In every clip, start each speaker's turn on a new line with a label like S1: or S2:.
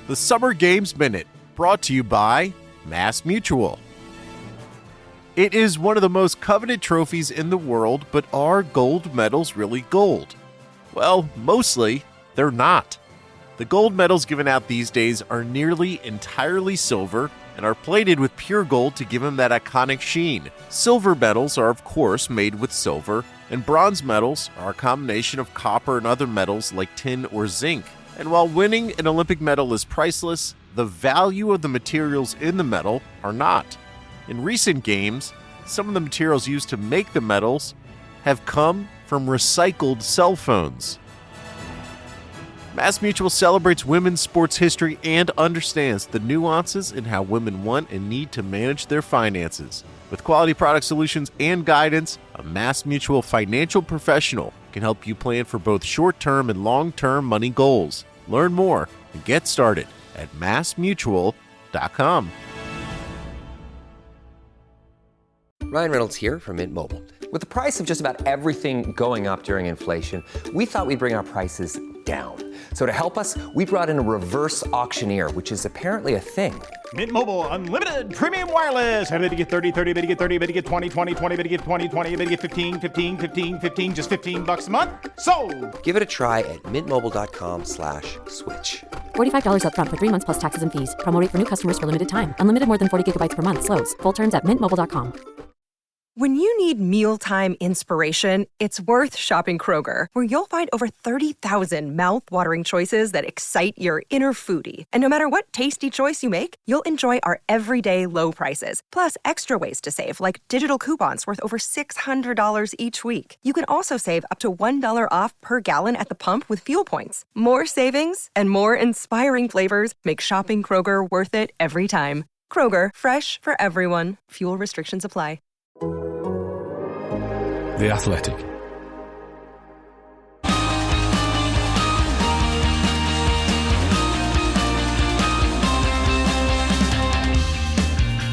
S1: The Summer Games Minute, brought to you by Mass Mutual. It is one of the most coveted trophies in the world, but are gold medals really gold? Well, mostly, they're not. The gold medals given out these days are nearly entirely silver and are plated with pure gold to give them that iconic sheen. Silver medals are, of course, made with silver, and bronze medals are a combination of copper and other metals like tin or zinc. And while winning an Olympic medal is priceless, the value of the materials in the medal are not. In recent games, some of the materials used to make the medals have come from recycled cell phones. Mass Mutual celebrates women's sports history and understands the nuances in how women want and need to manage their finances. With quality product solutions and guidance, a Mass Mutual financial professional can help you plan for both short-term and long-term money goals. Learn more and get started at massmutual.com.
S2: Ryan Reynolds here from Mint Mobile. With the price of just about everything going up during inflation, we thought we'd bring our prices down. So to help us, we brought in a reverse auctioneer, which is apparently a thing.
S3: Mint Mobile Unlimited Premium Wireless. How to get 30, 30, bit to get 30, bit to get 20, 20, 20, bit to get 20, 20, bit to get 15, 15, 15, 15, just $15 a month? Sold!
S2: Give it a try at mintmobile.com/switch.
S4: $45 up front for 3 months plus taxes and fees. Promo rate for new customers for limited time. Unlimited more than 40 gigabytes per month. Slows full terms at mintmobile.com.
S5: When you need mealtime inspiration, it's worth shopping Kroger, where you'll find over 30,000 mouth-watering choices that excite your inner foodie. And no matter what tasty choice you make, you'll enjoy our everyday low prices, plus extra ways to save, like digital coupons worth over $600 each week. You can also save up to $1 off per gallon at the pump with fuel points. More savings and more inspiring flavors make shopping Kroger worth it every time. Kroger, fresh for everyone. Fuel restrictions apply.
S6: The Athletic.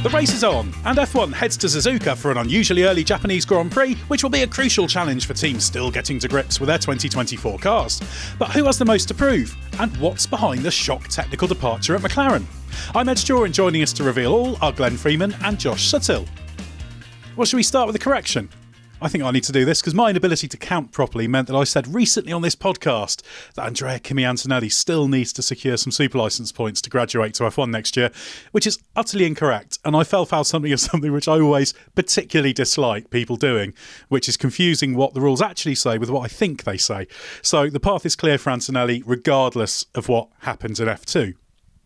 S3: The race is on, and F1 heads to Suzuka for an unusually early Japanese Grand Prix, which will be a crucial challenge for teams still getting to grips with their 2024 cars. But who has the most to prove? And what's behind the shock technical departure at McLaren? I'm Edd Straw, and joining us to reveal all are Glenn Freeman and Josh Suttill. Well, should we start with a correction? I think I need to do this because my inability to count properly meant that I said recently on this podcast that Andrea Kimi Antonelli still needs to secure some super license points to graduate to F1 next year, which is utterly incorrect. And I fell foul something of something which I always particularly dislike people doing, which is confusing what the rules actually say with what I think they say. So the path is clear for Antonelli regardless of what happens in F2.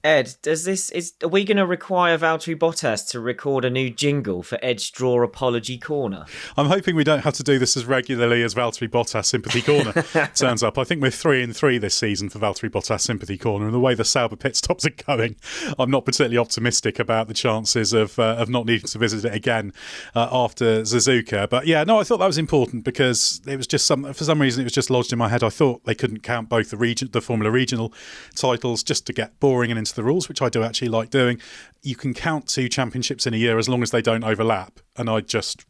S7: Ed, are we going to require Valtteri Bottas to record a new jingle for Edd Straw Apology Corner?
S3: I'm hoping we don't have to do this as regularly as Valtteri Bottas Sympathy Corner turns up. I think we're 3-3 this season for Valtteri Bottas Sympathy Corner, and the way the Sauber pit stops are going, I'm not particularly optimistic about the chances of not needing to visit it again after Suzuka. But yeah, no, I thought that was important because it was just for some reason it was just lodged in my head. I thought they couldn't count both the Formula Regional titles just to get boring and into the rules, which I do actually like doing. You can count 2 championships in a year as long as they don't overlap, and I just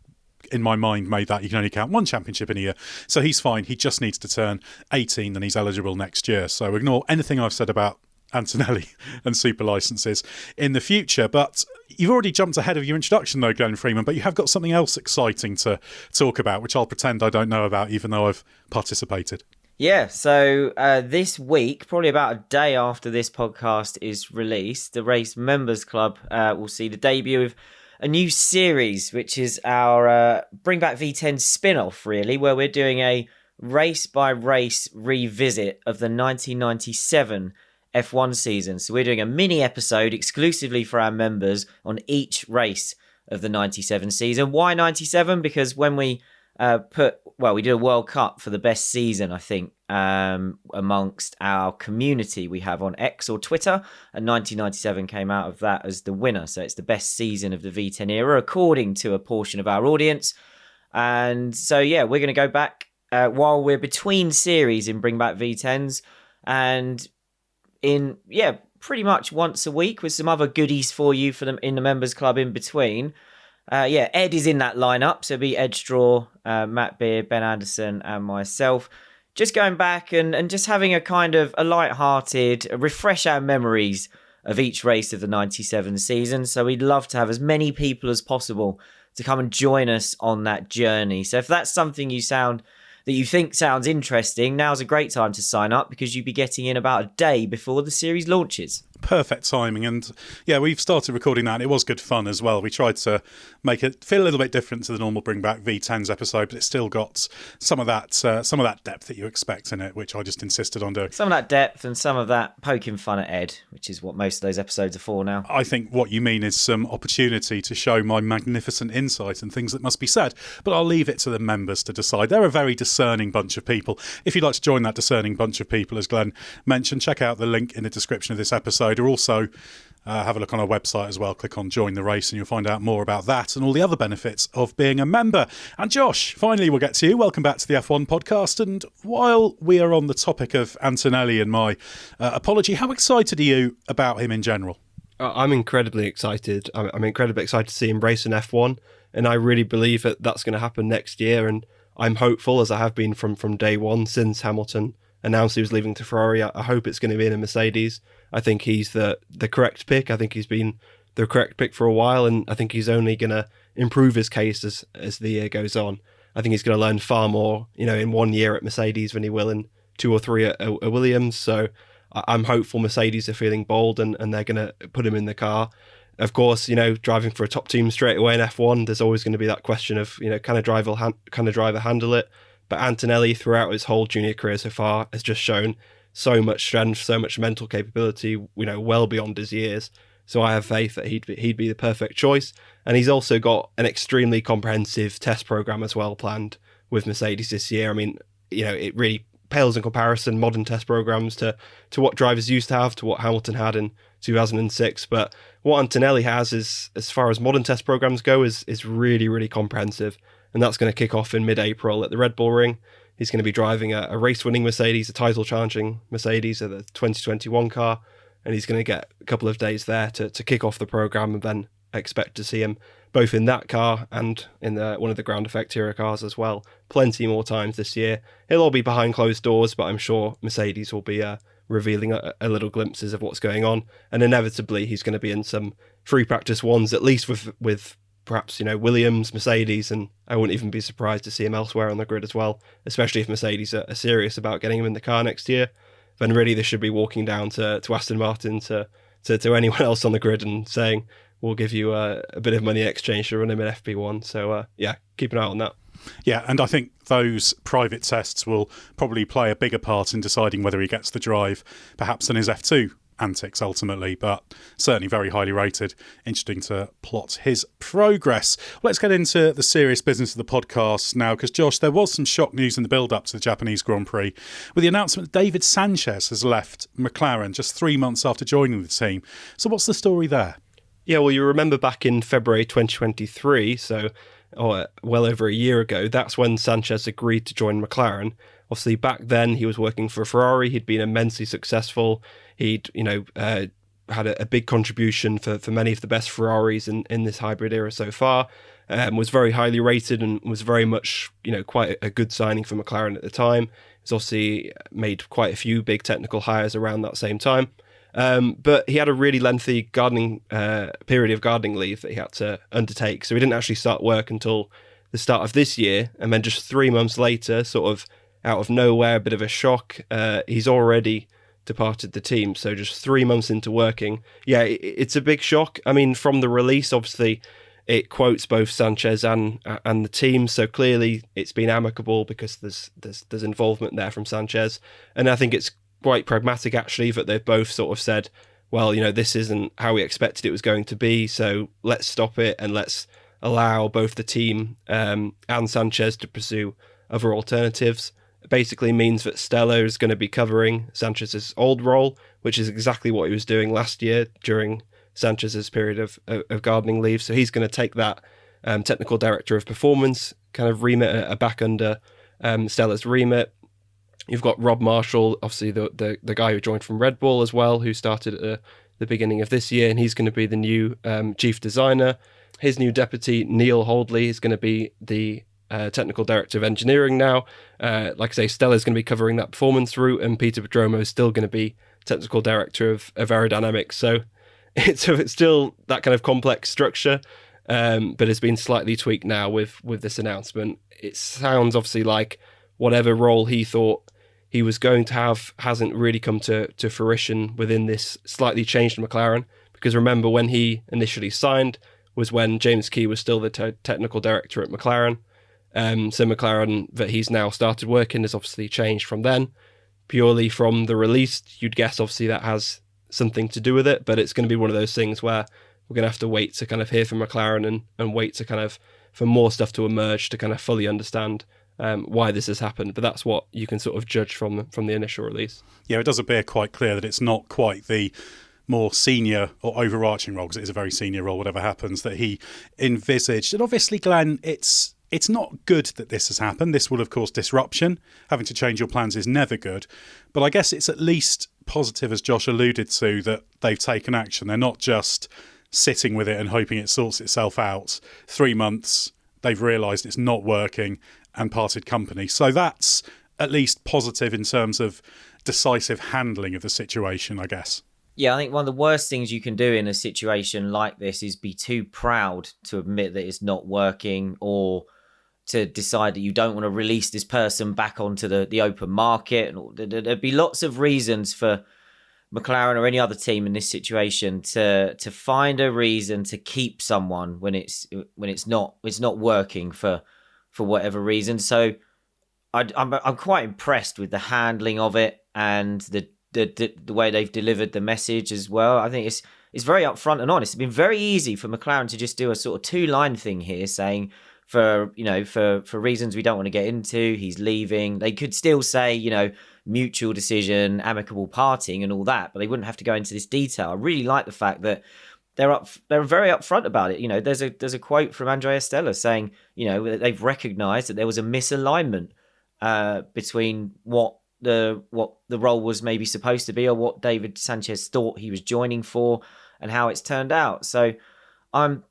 S3: in my mind made that you can only count 1 championship in a year. So he's fine. He just needs to turn 18 and he's eligible next year. So ignore anything I've said about Antonelli and super licenses in the future. But you've already jumped ahead of your introduction though, Glenn Freeman, but you have got something else exciting to talk about, which I'll pretend I don't know about even though I've participated.
S7: Yeah, so this week, probably about a day after this podcast is released, the Race Members Club will see the debut of a new series, which is our Bring Back V10 spin-off, really, where we're doing a race-by-race revisit of the 1997 F1 season. So we're doing a mini episode exclusively for our members on each race of the 97 season. Why 97? Because when we we did a World Cup for the best season, I think, amongst our community we have on X or Twitter, and 1997 came out of that as the winner. So it's the best season of the V10 era, according to a portion of our audience. And so, yeah, we're going to go back while we're between series in Bring Back V10s, and pretty much once a week with some other goodies for you for them in the members club in between. Ed is in that lineup, so it'll be Edd Straw, Matt Beard, Ben Anderson, and myself. just going back and just having a kind of a light-hearted, refresh our memories of each race of the 97 season. So we'd love to have as many people as possible to come and join us on that journey. So if that's something that you think sounds interesting, now's a great time to sign up because you'll be getting in about a day before the series launches.
S3: Perfect timing. And yeah, we've started recording that and it was good fun as well. We tried to make it feel a little bit different to the normal Bring Back V10s episode, but it's still got some of that depth that you expect in it, which I just insisted on doing.
S7: Some of that depth and some of that poking fun at Ed, which is what most of those episodes are for now.
S3: I think what you mean is some opportunity to show my magnificent insight and things that must be said, but I'll leave it to the members to decide. They're a very discerning bunch of people. If you'd like to join that discerning bunch of people, as Glenn mentioned, check out the link in the description of this episode, or also have a look on our website as well. Click on Join the Race and you'll find out more about that and all the other benefits of being a member. And Josh, finally we'll get to you. Welcome back to the F1 podcast. And while we are on the topic of Antonelli and my apology, how excited are you about him in general?
S6: I'm incredibly excited. I'm incredibly excited to see him race in F1. And I really believe that that's going to happen next year. And I'm hopeful, as I have been from day one since Hamilton announced he was leaving to Ferrari. I hope it's going to be in a Mercedes. I think he's the correct pick. I think he's been the correct pick for a while, and I think he's only going to improve his case as the year goes on. I think he's going to learn far more, in 1 year at Mercedes than he will in 2 or 3 at Williams. So I'm hopeful Mercedes are feeling bold and they're going to put him in the car. Of course, driving for a top team straight away in F1, there's always going to be that question of, can a driver handle it? But Antonelli, throughout his whole junior career so far, has just shown so much strength, so much mental capability, well beyond his years. So I have faith that he'd be the perfect choice. And he's also got an extremely comprehensive test program as well planned with Mercedes this year. I mean, it really pales in comparison, modern test programs, to what drivers used to have, to what Hamilton had in 2006. But what Antonelli has is, as far as modern test programs go, is really, really comprehensive. And that's going to kick off in mid-April at the Red Bull Ring. He's going to be driving a race-winning Mercedes, a title-challenging Mercedes, at the 2021 car. And he's going to get a couple of days there to kick off the program, and then expect to see him both in that car and in one of the ground effect hero cars as well. Plenty more times this year. He'll all be behind closed doors, but I'm sure Mercedes will be revealing a little glimpses of what's going on. And inevitably, he's going to be in some free practice ones, at least with perhaps, Williams, Mercedes, and I wouldn't even be surprised to see him elsewhere on the grid as well, especially if Mercedes are serious about getting him in the car next year. Then really they should be walking down to Aston Martin, to anyone else on the grid and saying, we'll give you a bit of money in exchange to run him in FP1. So, keep an eye on that.
S3: Yeah, and I think those private tests will probably play a bigger part in deciding whether he gets the drive, perhaps than his F2 antics ultimately, but certainly very highly rated. Interesting to plot his progress. Let's get into the serious business of the podcast now, because Josh, there was some shock news in the build-up to the Japanese Grand Prix with the announcement that David Sanchez has left McLaren just 3 months after joining the team. So what's the story there?
S6: Yeah, well, you remember back in February 2023, so well over a year ago, that's when Sanchez agreed to join McLaren. Obviously, back then he was working for Ferrari. He'd been immensely successful. He'd, had a big contribution for many of the best Ferraris in this hybrid era so far. Was very highly rated and was very much, quite a good signing for McLaren at the time. He's obviously made quite a few big technical hires around that same time. But he had a really lengthy period of gardening leave that he had to undertake. So he didn't actually start work until the start of this year. And then just 3 months later, sort of out of nowhere, a bit of a shock, he's already departed the team. So just 3 months into working. Yeah, it's a big shock. I mean, from the release, obviously, it quotes both Sanchez and the team. So clearly it's been amicable because there's involvement there from Sanchez. And I think it's quite pragmatic, actually, that they've both sort of said, well, this isn't how we expected it was going to be, so let's stop it and let's allow both the team and Sanchez to pursue other alternatives. It basically means that Stella is going to be covering Sanchez's old role, which is exactly what he was doing last year during Sanchez's period of gardening leave. So he's going to take that technical director of performance kind of remit back under Stella's remit. You've got Rob Marshall, obviously the guy who joined from Red Bull as well, who started at the beginning of this year, and he's going to be the new chief designer. His new deputy, Neil Holdley, is going to be the technical director of engineering now. Like I say, Stella's going to be covering that performance route, and Peter Pedromo is still going to be technical director of aerodynamics. So it's still that kind of complex structure, but it's been slightly tweaked now with this announcement. It sounds obviously like whatever role he thought he was going to have hasn't really come to fruition within this slightly changed McLaren. Because remember, when he initially signed was when James Key was still the technical director at McLaren. So McLaren that he's now started working has obviously changed from then. Purely from the release, you'd guess obviously that has something to do with it, but it's going to be one of those things where we're going to have to wait to kind of hear from McLaren and wait to kind of for more stuff to emerge to kind of fully understand why this has happened. But that's what you can sort of judge from the initial release. Yeah,
S3: it does appear quite clear that it's not quite the more senior or overarching role, because it is a very senior role, whatever happens, that he envisaged. And obviously, Glenn, it's not good that this has happened. This will, of course, disruption. Having to change your plans is never good. But I guess it's at least positive, as Josh alluded to, that they've taken action. They're not just sitting with it and hoping it sorts itself out. 3 months, they've realised it's not working and parted company. So that's at least positive in terms of decisive handling of the situation, I guess.
S7: Yeah, I think one of the worst things you can do in a situation like this is be too proud to admit that it's not working, or to decide that you don't want to release this person back onto the open market. And there'd be lots of reasons for McLaren or any other team in this situation to find a reason to keep someone when it's not working for whatever reason. So I'm quite impressed with the handling of it and the way they've delivered the message as well. I think it's very upfront and honest. It's been very easy for McLaren to just do a sort of 2-line thing here, saying for reasons we don't want to get into, he's leaving. They could still say, mutual decision, amicable parting and all that, but they wouldn't have to go into this detail. I really like the fact that they're very upfront about it. There's a quote from Andrea Stella saying, they've recognised that there was a misalignment between what the role was maybe supposed to be, or what David Sanchez thought he was joining for, and how it's turned out. So I'm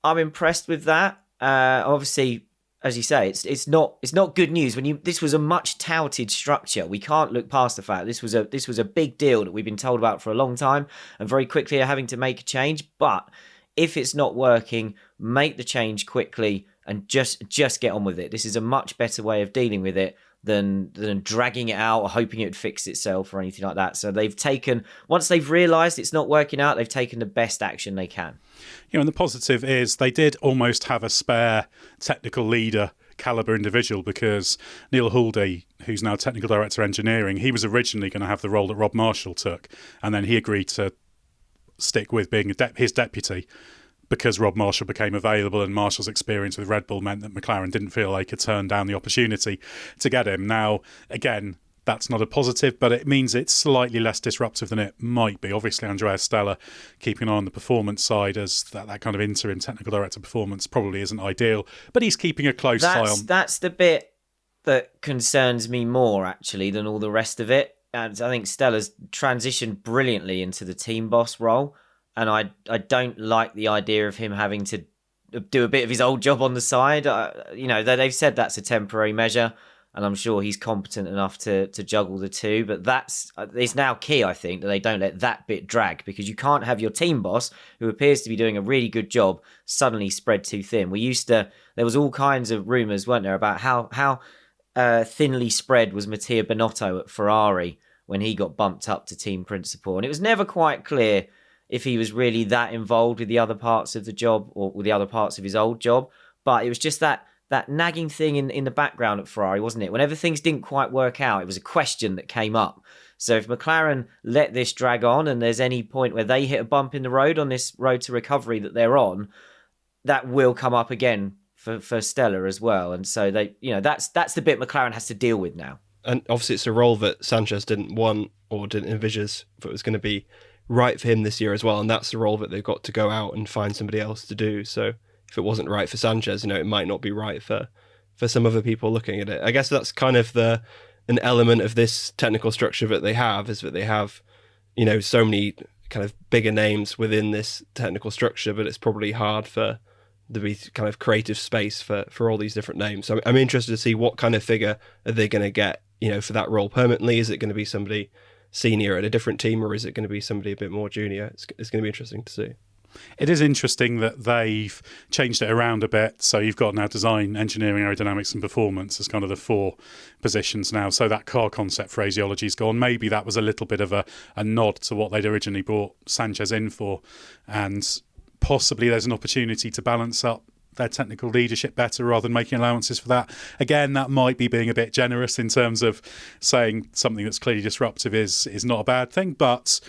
S7: impressed with that. Obviously, as you say, it's not good news this was a much touted structure. We can't look past the fact this was a big deal that we've been told about for a long time, and very quickly are having to make a change. But if it's not working, make the change quickly and just get on with it. This is a much better way of dealing with it than dragging it out or hoping it would fix itself or anything like that. So once they've realised it's not working out, they've taken the best action they can.
S3: And the positive is they did almost have a spare technical leader caliber individual, because Neil Huldy, who's now technical director engineering, he was originally going to have the role that Rob Marshall took, and then he agreed to stick with being his deputy, because Rob Marshall became available, and Marshall's experience with Red Bull meant that McLaren didn't feel they could turn down the opportunity to get him. Now, again, that's not a positive, but it means it's slightly less disruptive than it might be. Obviously, Andrea Stella keeping on the performance side as that kind of interim technical director performance probably isn't ideal, but he's keeping a close eye on.
S7: That's the bit that concerns me more, actually, than all the rest of it. And I think Stella's transitioned brilliantly into the team boss role. And I don't like the idea of him having to do a bit of his old job on the side. They've said that's a temporary measure, and I'm sure he's competent enough to juggle the two. But it's now key, I think, that they don't let that bit drag, because you can't have your team boss, who appears to be doing a really good job, suddenly spread too thin. There was all kinds of rumours, weren't there, about how thinly spread was Mattia Binotto at Ferrari when he got bumped up to team principal. And it was never quite clear if he was really that involved with the other parts of the job or with the other parts of his old job. But it was just that nagging thing in the background at Ferrari, wasn't it? Whenever things didn't quite work out, it was a question that came up. So if McLaren let this drag on, and there's any point where they hit a bump in the road on this road to recovery that they're on, that will come up again for Stella as well. And so that's the bit McLaren has to deal with now.
S6: And obviously it's a role that Sanchez didn't want or didn't envisage if it was going to be right for him this year as well, and that's the role that they've got to go out and find somebody else to do. So if it wasn't right for Sanchez, it might not be right for some other people looking at it. I guess that's kind of an element of this technical structure that they have, is that they have so many kind of bigger names within this technical structure, but it's probably hard for there'd be kind of creative space for all these different names. So I'm interested to see what kind of figure are they going to get, for that role permanently. Is it going to be somebody senior at a different team, or is it going to be somebody a bit more junior? It's going to be interesting to see.
S3: It is interesting that they've changed it around a bit. So you've got now design, engineering, aerodynamics and performance as kind of the 4 positions now. So that car concept phraseology's gone. Maybe that was a little bit of a nod to what they'd originally brought Sanchez in for. And possibly there's an opportunity to balance up their technical leadership better rather than making allowances for that. Again, that might be being a bit generous in terms of saying something that's clearly disruptive is not a bad thing. But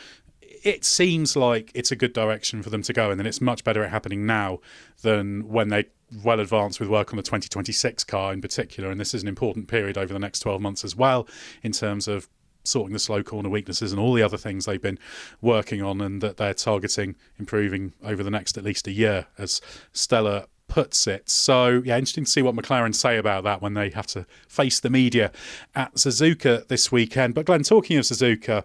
S3: it seems like it's a good direction for them to go in, and it's much better at happening now than when they well advanced with work on the 2026 car in particular. And this is an important period over the next 12 months as well in terms of sorting the slow corner weaknesses and all the other things they've been working on, and that they're targeting improving over the next at least a year, as Stella puts it. So, yeah, interesting to see what McLaren say about that when they have to face the media at Suzuka this weekend. But Glenn, talking of Suzuka,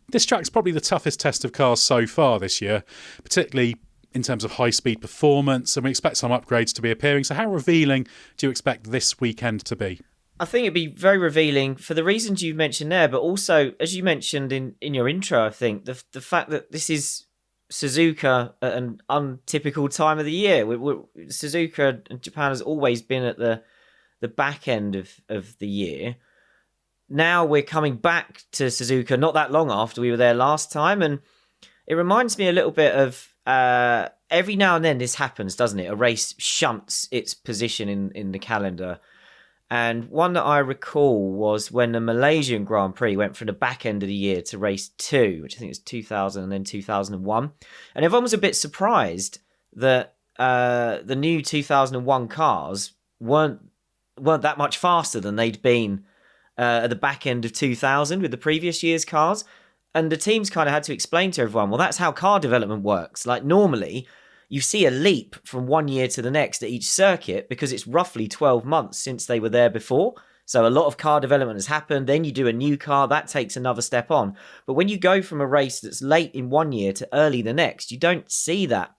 S3: this track's probably the toughest test of cars so far this year, particularly in terms of high-speed performance, and we expect some upgrades to be appearing. So how revealing do you expect this weekend to be?
S7: I think it'd be very revealing for the reasons you mentioned there, but also, as you mentioned in your intro, I think, the fact that this is Suzuka at an untypical time of the year. Suzuka and Japan has always been at the back end of the year. Now we're coming back to Suzuka not that long after we were there last time, and it reminds me a little bit of every now and then this happens, doesn't it? A race shunts its position in the calendar. And one that I recall was when the Malaysian Grand Prix went from the back end of the year to race 2, which I think was 2000 and then 2001. And everyone was a bit surprised that the new 2001 cars weren't that much faster than they'd been at the back end of 2000 with the previous year's cars. And the teams kind of had to explain to everyone, well, that's how car development works. Like normally, you see a leap from one year to the next at each circuit because it's roughly 12 months since they were there before. So a lot of car development has happened. Then you do a new car, that takes another step on. But when you go from a race that's late in one year to early the next, you don't see that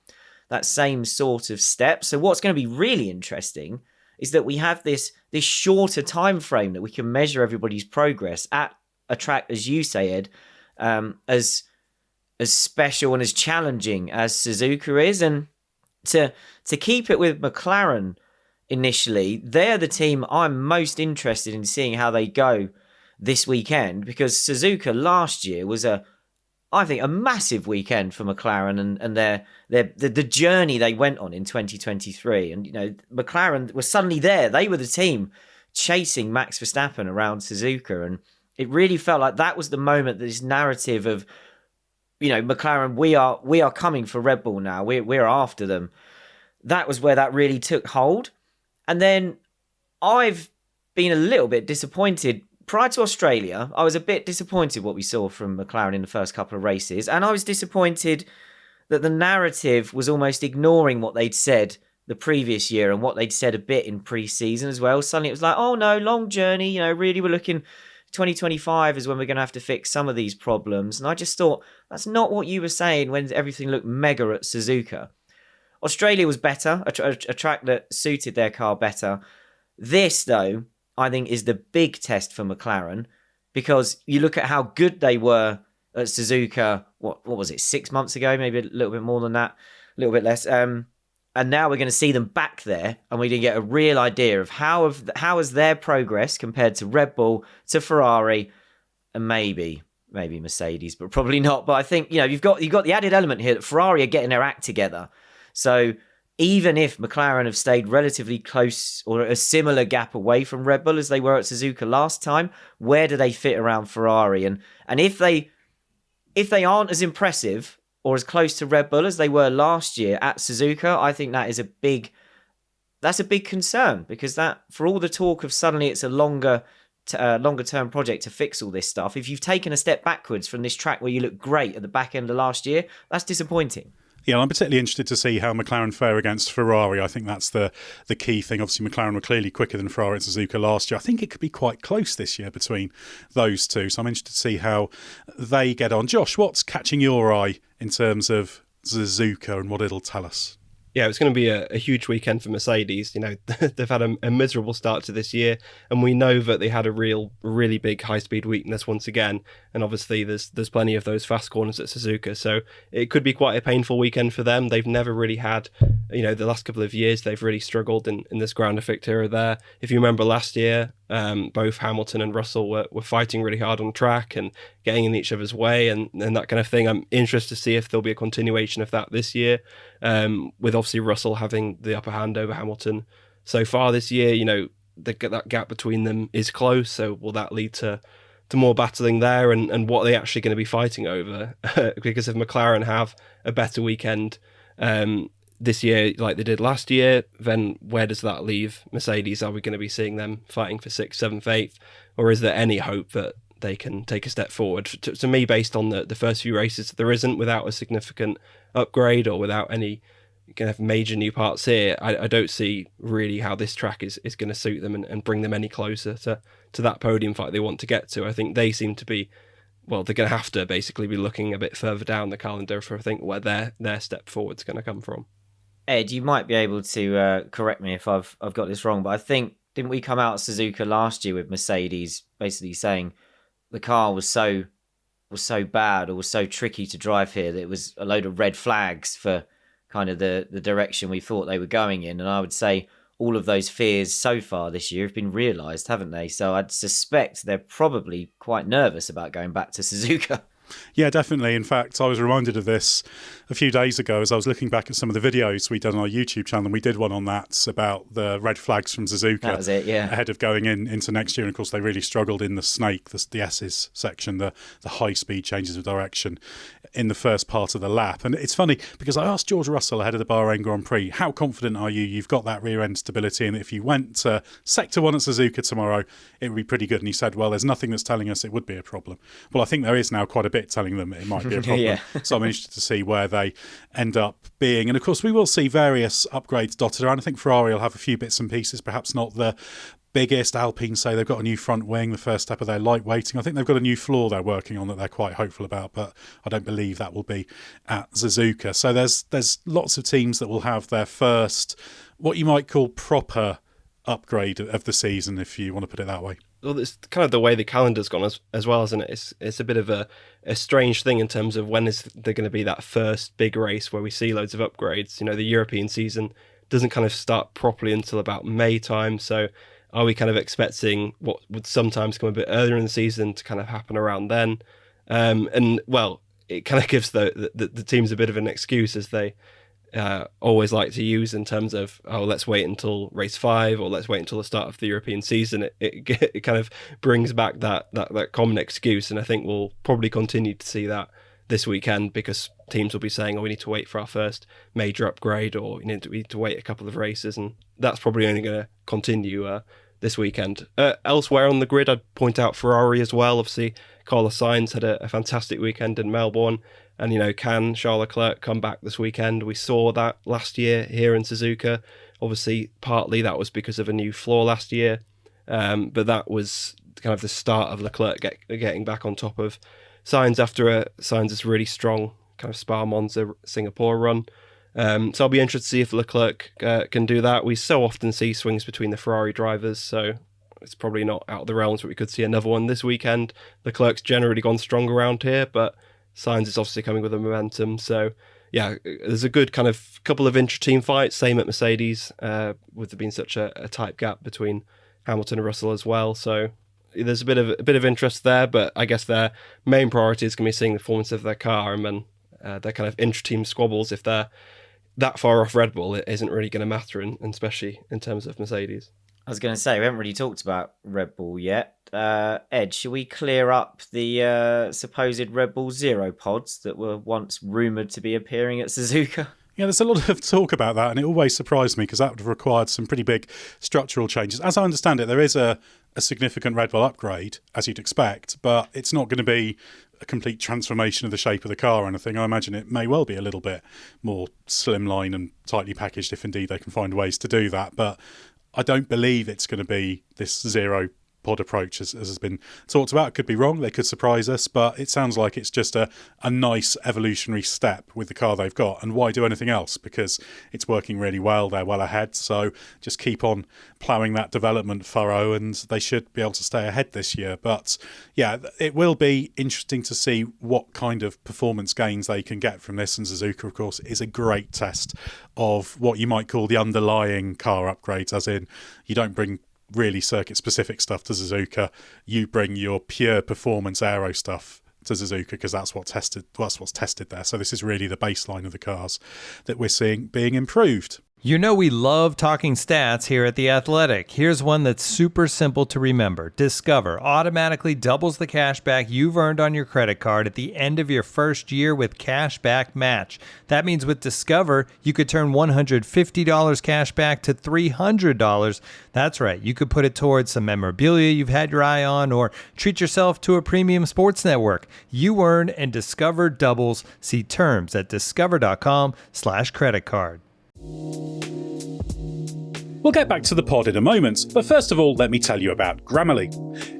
S7: same sort of step. So what's going to be really interesting is that we have this shorter time frame that we can measure everybody's progress at a track, as you say, Ed, as special and as challenging as Suzuka is. And to keep it with McLaren initially, they're the team I'm most interested in seeing how they go this weekend, because Suzuka last year was I think a massive weekend for McLaren and the journey they went on in 2023. And, McLaren was suddenly there. They were the team chasing Max Verstappen around Suzuka. And it really felt like that was the moment that this narrative of, McLaren, we are coming for Red Bull now. We're after them. That was where that really took hold. And then I've been a little bit disappointed. Prior to Australia, I was a bit disappointed what we saw from McLaren in the first couple of races. And I was disappointed that the narrative was almost ignoring what they'd said the previous year and what they'd said a bit in pre-season as well. Suddenly it was like, oh no, long journey. Really we're looking 2025 is when we're going to have to fix some of these problems. And I just thought, that's not what you were saying when everything looked mega at Suzuka. Australia was better, a track that suited their car better. This, though, I think is the big test for McLaren, because you look at how good they were at Suzuka, what was it, 6 months ago, maybe a little bit more than that, a little bit less. And now we're going to see them back there, and we're going to get a real idea of how has their progress compared to Red Bull, to Ferrari, and maybe Mercedes, but probably not. But I think you've got the added element here that Ferrari are getting their act together. So even if McLaren have stayed relatively close or a similar gap away from Red Bull as they were at Suzuka last time, where do they fit around Ferrari? And if they aren't as impressive or as close to Red Bull as they were last year at Suzuka, I think that is a big concern, because that, for all the talk of suddenly it's a longer term project to fix all this stuff, if you've taken a step backwards from this track where you look great at the back end of last year, that's disappointing.
S3: Yeah, I'm particularly interested to see how McLaren fare against Ferrari. I think that's the key thing. Obviously, McLaren were clearly quicker than Ferrari at Suzuka last year. I think it could be quite close this year between those two. So I'm interested to see how they get on. Josh, what's catching your eye in terms of Suzuka and what it'll tell us?
S6: Yeah, it's going to be a huge weekend for Mercedes. You know, they've had a miserable start to this year, and we know that they had a really big high-speed weakness once again. And obviously, there's plenty of those fast corners at Suzuka, so it could be quite a painful weekend for them. They've never really had, you know, the last couple of years, they've really struggled in this ground effect era there. If you remember last year, both Hamilton and Russell were fighting really hard on track and getting in each other's way and that kind of thing. I'm interested to see if there'll be a continuation of that this year, with obviously Russell having the upper hand over Hamilton so far this year. You know, that gap between them is close, so will that lead to more battling there, and what are they actually going to be fighting over? Because if McLaren have a better weekend this year like they did last year, then where does that leave Mercedes? Are we going to be seeing them fighting for 6th, 7th, 8th, or is there any hope that they can take a step forward? To me, based on the first few races, there isn't, without a significant upgrade or without any kind of major new parts here. I don't see really how this track is going to suit them and bring them any closer to that podium fight they want to get to. I think they seem to be, well, they're going to have to basically be looking a bit further down the calendar for, I think, where their step forward's going to come from.
S7: Ed, you might be able to correct me if I've got this wrong, but I think, didn't we come out of Suzuka last year with Mercedes basically saying the car was so bad or was so tricky to drive here that it was a load of red flags for kind of the direction we thought they were going in? And I would say all of those fears so far this year have been realised, haven't they? So I'd suspect they're probably quite nervous about going back to Suzuka.
S3: Yeah, definitely. In fact, I was reminded of this a few days ago as I was looking back at some of the videos we'd done on our YouTube channel. And we did one on that about the red flags from Suzuka.
S7: That was it, yeah.
S3: Ahead of going into next year. And of course, they really struggled in the Snake, the S's section, the high speed changes of direction in the first part of the lap. And it's funny because I asked George Russell ahead of the Bahrain Grand Prix, how confident are you? You've got that rear end stability, and if you went to Sector 1 at Suzuka tomorrow, it would be pretty good. And he said, well, there's nothing that's telling us it would be a problem. Well, I think there is now quite a bit telling them it might be a problem.
S7: Yeah.
S3: So I'm interested to see where they end up being. And of course, we will see various upgrades dotted around. I think Ferrari will have a few bits and pieces, perhaps not the biggest. Alpine say they've got a new front wing, the first step of their lightweighting. I think they've got a new floor they're working on that they're quite hopeful about, but I don't believe that will be at Suzuka. So there's lots of teams that will have their first, what you might call proper upgrade of the season, if you want to put it that way.
S6: Well, it's kind of the way the calendar's gone as well, isn't it? It's a bit of a strange thing in terms of when is there going to be that first big race where we see loads of upgrades. You know, the European season doesn't kind of start properly until about May time, so are we kind of expecting what would sometimes come a bit earlier in the season to kind of happen around then? And, well, it kind of gives the teams a bit of an excuse, as they always like to use, in terms of, oh, let's wait until race 5 or let's wait until the start of the European season. It kind of brings back that common excuse, and I think we'll probably continue to see that this weekend, because teams will be saying, oh, we need to wait for our first major upgrade, or we need to wait a couple of races, and that's probably only going to continue this weekend. Elsewhere on the grid, I'd point out Ferrari as well. Obviously, Carlos Sainz had a fantastic weekend in Melbourne, and, you know, can Charles Leclerc come back this weekend? We saw that last year here in Suzuka. Obviously, partly that was because of a new floor last year, but that was kind of the start of Leclerc getting back on top of Sainz after Sainz's really strong kind of Spa Monza Singapore run. So I'll be interested to see if Leclerc can do that. We so often see swings between the Ferrari drivers, so it's probably not out of the realms that we could see another one this weekend. Leclerc's generally gone strong around here, but Sainz is obviously coming with a momentum. So yeah, there's a good kind of couple of intra-team fights, same at Mercedes, with there being such a tight gap between Hamilton and Russell as well. So there's a bit of interest there, but I guess their main priority is going to be seeing the performance of their car, and then their kind of intra-team squabbles, if they're that far off Red Bull, it isn't really going to matter, and especially in terms of Mercedes.
S7: I was going to say, we haven't really talked about Red Bull yet. Ed, should we clear up the supposed Red Bull Zero pods that were once rumoured to be appearing at Suzuka?
S3: Yeah, there's a lot of talk about that, and it always surprised me because that would have required some pretty big structural changes. As I understand it, there is a significant Red Bull upgrade, as you'd expect, but it's not going to be a complete transformation of the shape of the car or anything. I imagine it may well be a little bit more slimline and tightly packaged, if indeed they can find ways to do that. But I don't believe it's going to be this zero pod approach, as has been talked about. Could be wrong, they could surprise us, but it sounds like it's just a nice evolutionary step with the car they've got. And why do anything else? Because it's working really well, they're well ahead, so just keep on ploughing that development furrow and they should be able to stay ahead this year. But yeah, it will be interesting to see what kind of performance gains they can get from this, and Suzuka, of course, is a great test of what you might call the underlying car upgrades, as in you don't bring really circuit-specific stuff to Suzuka, you bring your pure performance aero stuff to Suzuka, because that's what's tested there. So this is really the baseline of the cars that we're seeing being improved.
S8: You know we love talking stats here at The Athletic. Here's one that's super simple to remember. Discover automatically doubles the cash back you've earned on your credit card at the end of your first year with Cash Back Match. That means with Discover, you could turn $150 cash back to $300. That's right, you could put it towards some memorabilia you've had your eye on, or treat yourself to a premium sports network. You earn and Discover doubles. See terms at discover.com/creditcard.
S3: We'll get back to the pod in a moment, but first of all, let me tell you about Grammarly.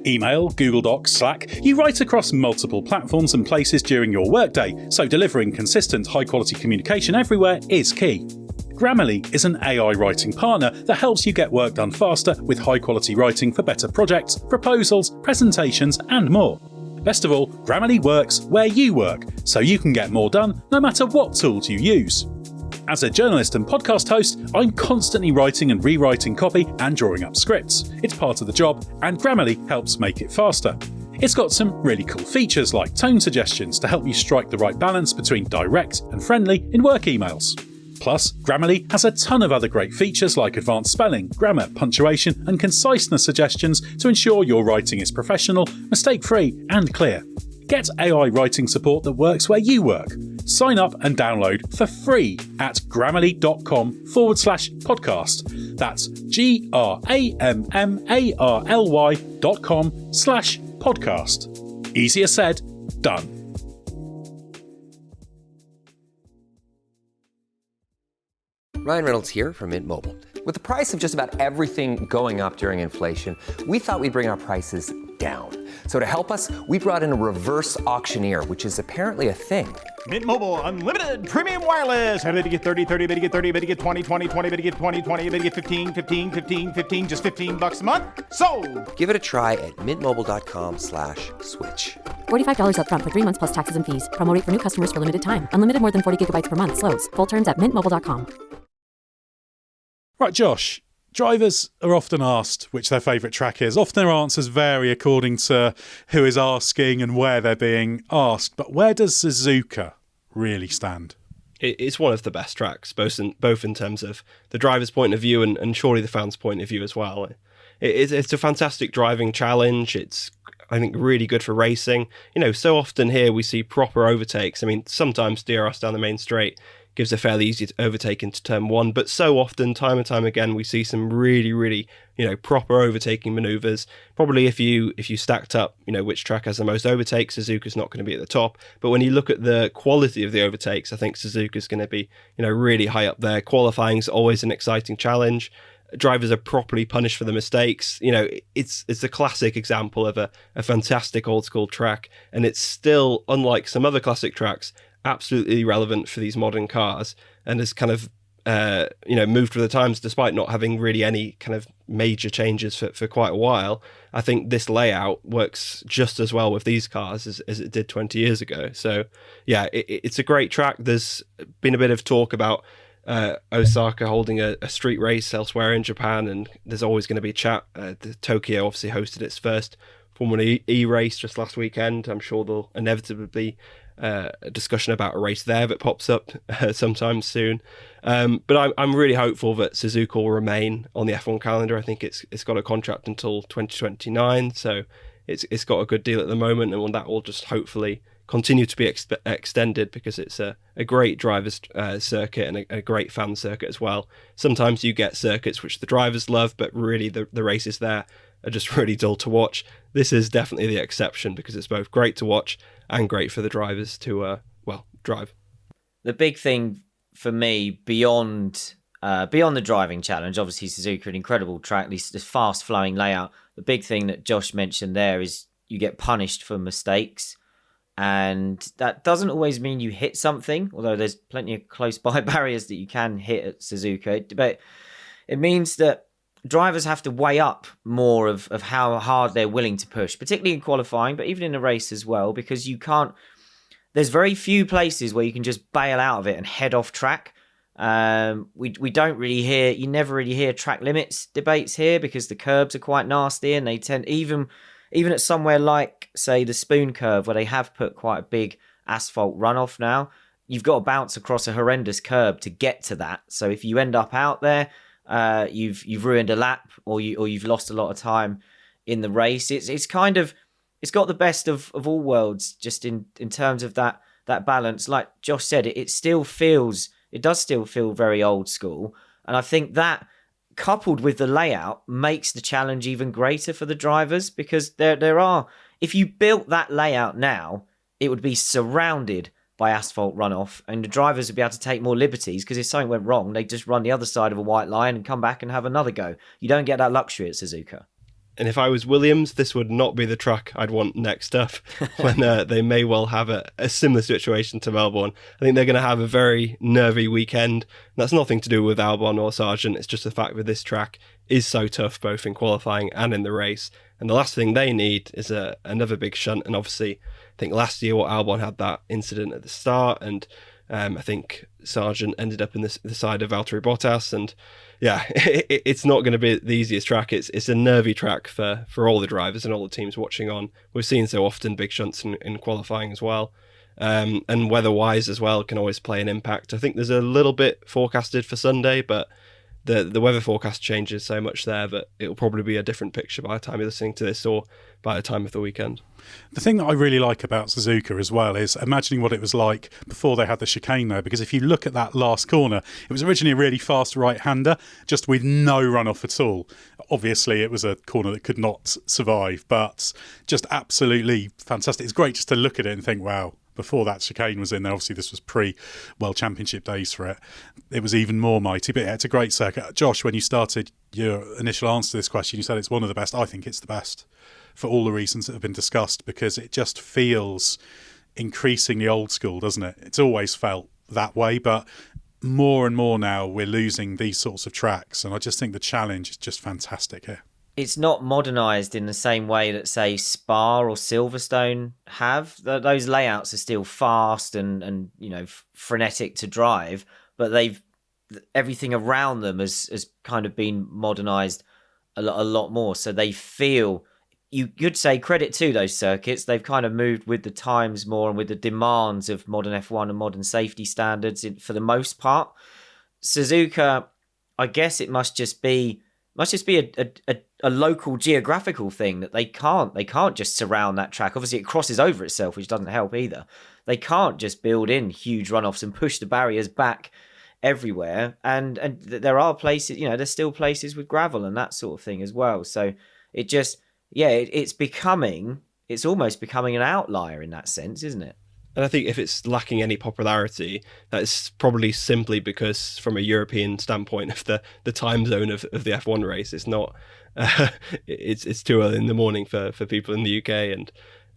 S3: Email, Google Docs, Slack, you write across multiple platforms and places during your workday, so delivering consistent, high-quality communication everywhere is key. Grammarly is an AI writing partner that helps you get work done faster with high-quality writing for better projects, proposals, presentations, and more. Best of all, Grammarly works where you work, so you can get more done no matter what tools you use. As a journalist and podcast host, I'm constantly writing and rewriting copy and drawing up scripts. It's part of the job, and Grammarly helps make it faster. It's got some really cool features like tone suggestions to help you strike the right balance between direct and friendly in work emails. Plus, Grammarly has a ton of other great features like advanced spelling, grammar, punctuation, and conciseness suggestions to ensure your writing is professional, mistake-free, and clear. Get AI writing support that works where you work. Sign up and download for free at grammarly.com/podcast. That's grammarly.com/podcast. Easier said, done.
S2: Ryan Reynolds here from Mint Mobile. With the price of just about everything going up during inflation, we thought we'd bring our prices down. So to help us, we brought in a reverse auctioneer, which is apparently a thing.
S9: Mint Mobile Unlimited Premium Wireless. How to get 30, 30, bit to get 30, bit to get 20, 20, 20, bit to get 20, 20, bit to get 15, 15, 15, 15, just $15 a month? Sold!
S2: Give it a try at mintmobile.com/switch.
S4: $45 up front for 3 months plus taxes and fees. Promo rate for new customers for limited time. Unlimited more than 40 gigabytes per month. Slows full terms at mintmobile.com.
S3: Right, Josh. Drivers are often asked which their favourite track is. Often their answers vary according to who is asking and where they're being asked. But where does Suzuka really stand?
S6: It's one of the best tracks, both in terms of the driver's point of view and surely the fans' point of view as well. It's a fantastic driving challenge. It's, I think, really good for racing. You know, so often here we see proper overtakes. I mean, sometimes DRS down the main straight gives a fairly easy overtake into turn one, but so often, time and time again, we see some really, proper overtaking maneuvers. Probably if you stacked up, which track has the most overtakes, Suzuka's not going to be at the top. But when you look at the quality of the overtakes, I think Suzuka's going to be, really high up there. Qualifying's always an exciting challenge. Drivers are properly punished for the mistakes. It's a classic example of a fantastic old school track, and it's still, unlike some other classic tracks, absolutely relevant for these modern cars, and has kind of moved with the times despite not having really any kind of major changes for quite a while. I think this layout works just as well with these cars as it did 20 years ago. So yeah, it's a great track. There's been a bit of talk about Osaka holding a street race elsewhere in Japan, and there's always going to be chat. Tokyo obviously hosted its first Formula E race just last weekend. I'm sure there'll inevitably be a discussion about a race there that pops up sometime soon. But I'm really hopeful that Suzuka will remain on the F1 calendar. I think it's got a contract until 2029, so it's got a good deal at the moment, and that will just hopefully continue to be extended, because it's a great driver's circuit and a great fan circuit as well. Sometimes you get circuits which the drivers love, but really the races there are just really dull to watch. This is definitely the exception, because it's both great to watch and great for the drivers to drive.
S7: The big thing for me, beyond beyond the driving challenge, obviously Suzuka, an incredible track, this fast-flowing layout. The big thing that Josh mentioned there is you get punished for mistakes. And that doesn't always mean you hit something, although there's plenty of close-by barriers that you can hit at Suzuka. But it means that drivers have to weigh up more of how hard they're willing to push, particularly in qualifying, but even in a race as well, because you can't... There's very few places where you can just bail out of it and head off track. We don't really hear... You never really hear track limits debates here because the curbs are quite nasty and they tend... Even at somewhere like, say, the Spoon Curve, where they have put quite a big asphalt runoff now, you've got to bounce across a horrendous curb to get to that. So if you end up out there, you've ruined a lap or you've lost a lot of time in the race. It's got the best of all worlds just in terms of that balance. Like Josh said, it does still feel very old school. And I think that, coupled with the layout, makes the challenge even greater for the drivers, because there are, if you built that layout now, it would be surrounded by asphalt runoff and the drivers would be able to take more liberties, because if something went wrong, they'd just run the other side of a white line and come back and have another go. You don't get that luxury at Suzuka.
S6: And if I was Williams, this would not be the track I'd want next up when they may well have a similar situation to Melbourne. I think they're going to have a very nervy weekend. That's nothing to do with Albon or Sargent. It's just the fact that this track is so tough, both in qualifying and in the race. And the last thing they need is another big shunt. And obviously, I think last year Albon had that incident at the start, and I think Sargent ended up in the side of Valtteri Bottas, and yeah, it's not going to be the easiest track. It's a nervy track for all the drivers and all the teams watching on. We've seen so often big shunts in qualifying as well. And weather-wise as well can always play an impact. I think there's a little bit forecasted for Sunday, but the weather forecast changes so much there that it'll probably be a different picture by the time you're listening to this or by the time of the weekend.
S3: The thing that I really like about Suzuka as well is imagining what it was like before they had the chicane there, because if you look at that last corner, it was originally a really fast right-hander, just with no runoff at all. Obviously, it was a corner that could not survive, but just absolutely fantastic. It's great just to look at it and think, wow, before that chicane was in there, obviously this was pre-World Championship days for it, it was even more mighty. But yeah, it's a great circuit. Josh, when you started your initial answer to this question, you said it's one of the best. I think it's the best for all the reasons that have been discussed, because it just feels increasingly old school, doesn't it? It's always felt that way, but more and more now we're losing these sorts of tracks, and I just think the challenge is just fantastic here.
S7: It's not modernised in the same way that, say, Spa or Silverstone have. Those layouts are still fast and frenetic to drive, but everything around them has kind of been modernised a lot more. So they feel, you could say, credit to those circuits. They've kind of moved with the times more and with the demands of modern F1 and modern safety standards for the most part. Suzuka, I guess it must just be a local geographical thing that they can't just surround that track. Obviously it crosses over itself, which doesn't help either. They can't just build in huge runoffs and push the barriers back everywhere. And there are places, there's still places with gravel and that sort of thing as well. So it just, it's almost becoming an outlier in that sense, isn't it?
S6: And I think if it's lacking any popularity, that's probably simply because, from a European standpoint of the time zone of the F1 race, it's not. It's too early in the morning for people in the UK, and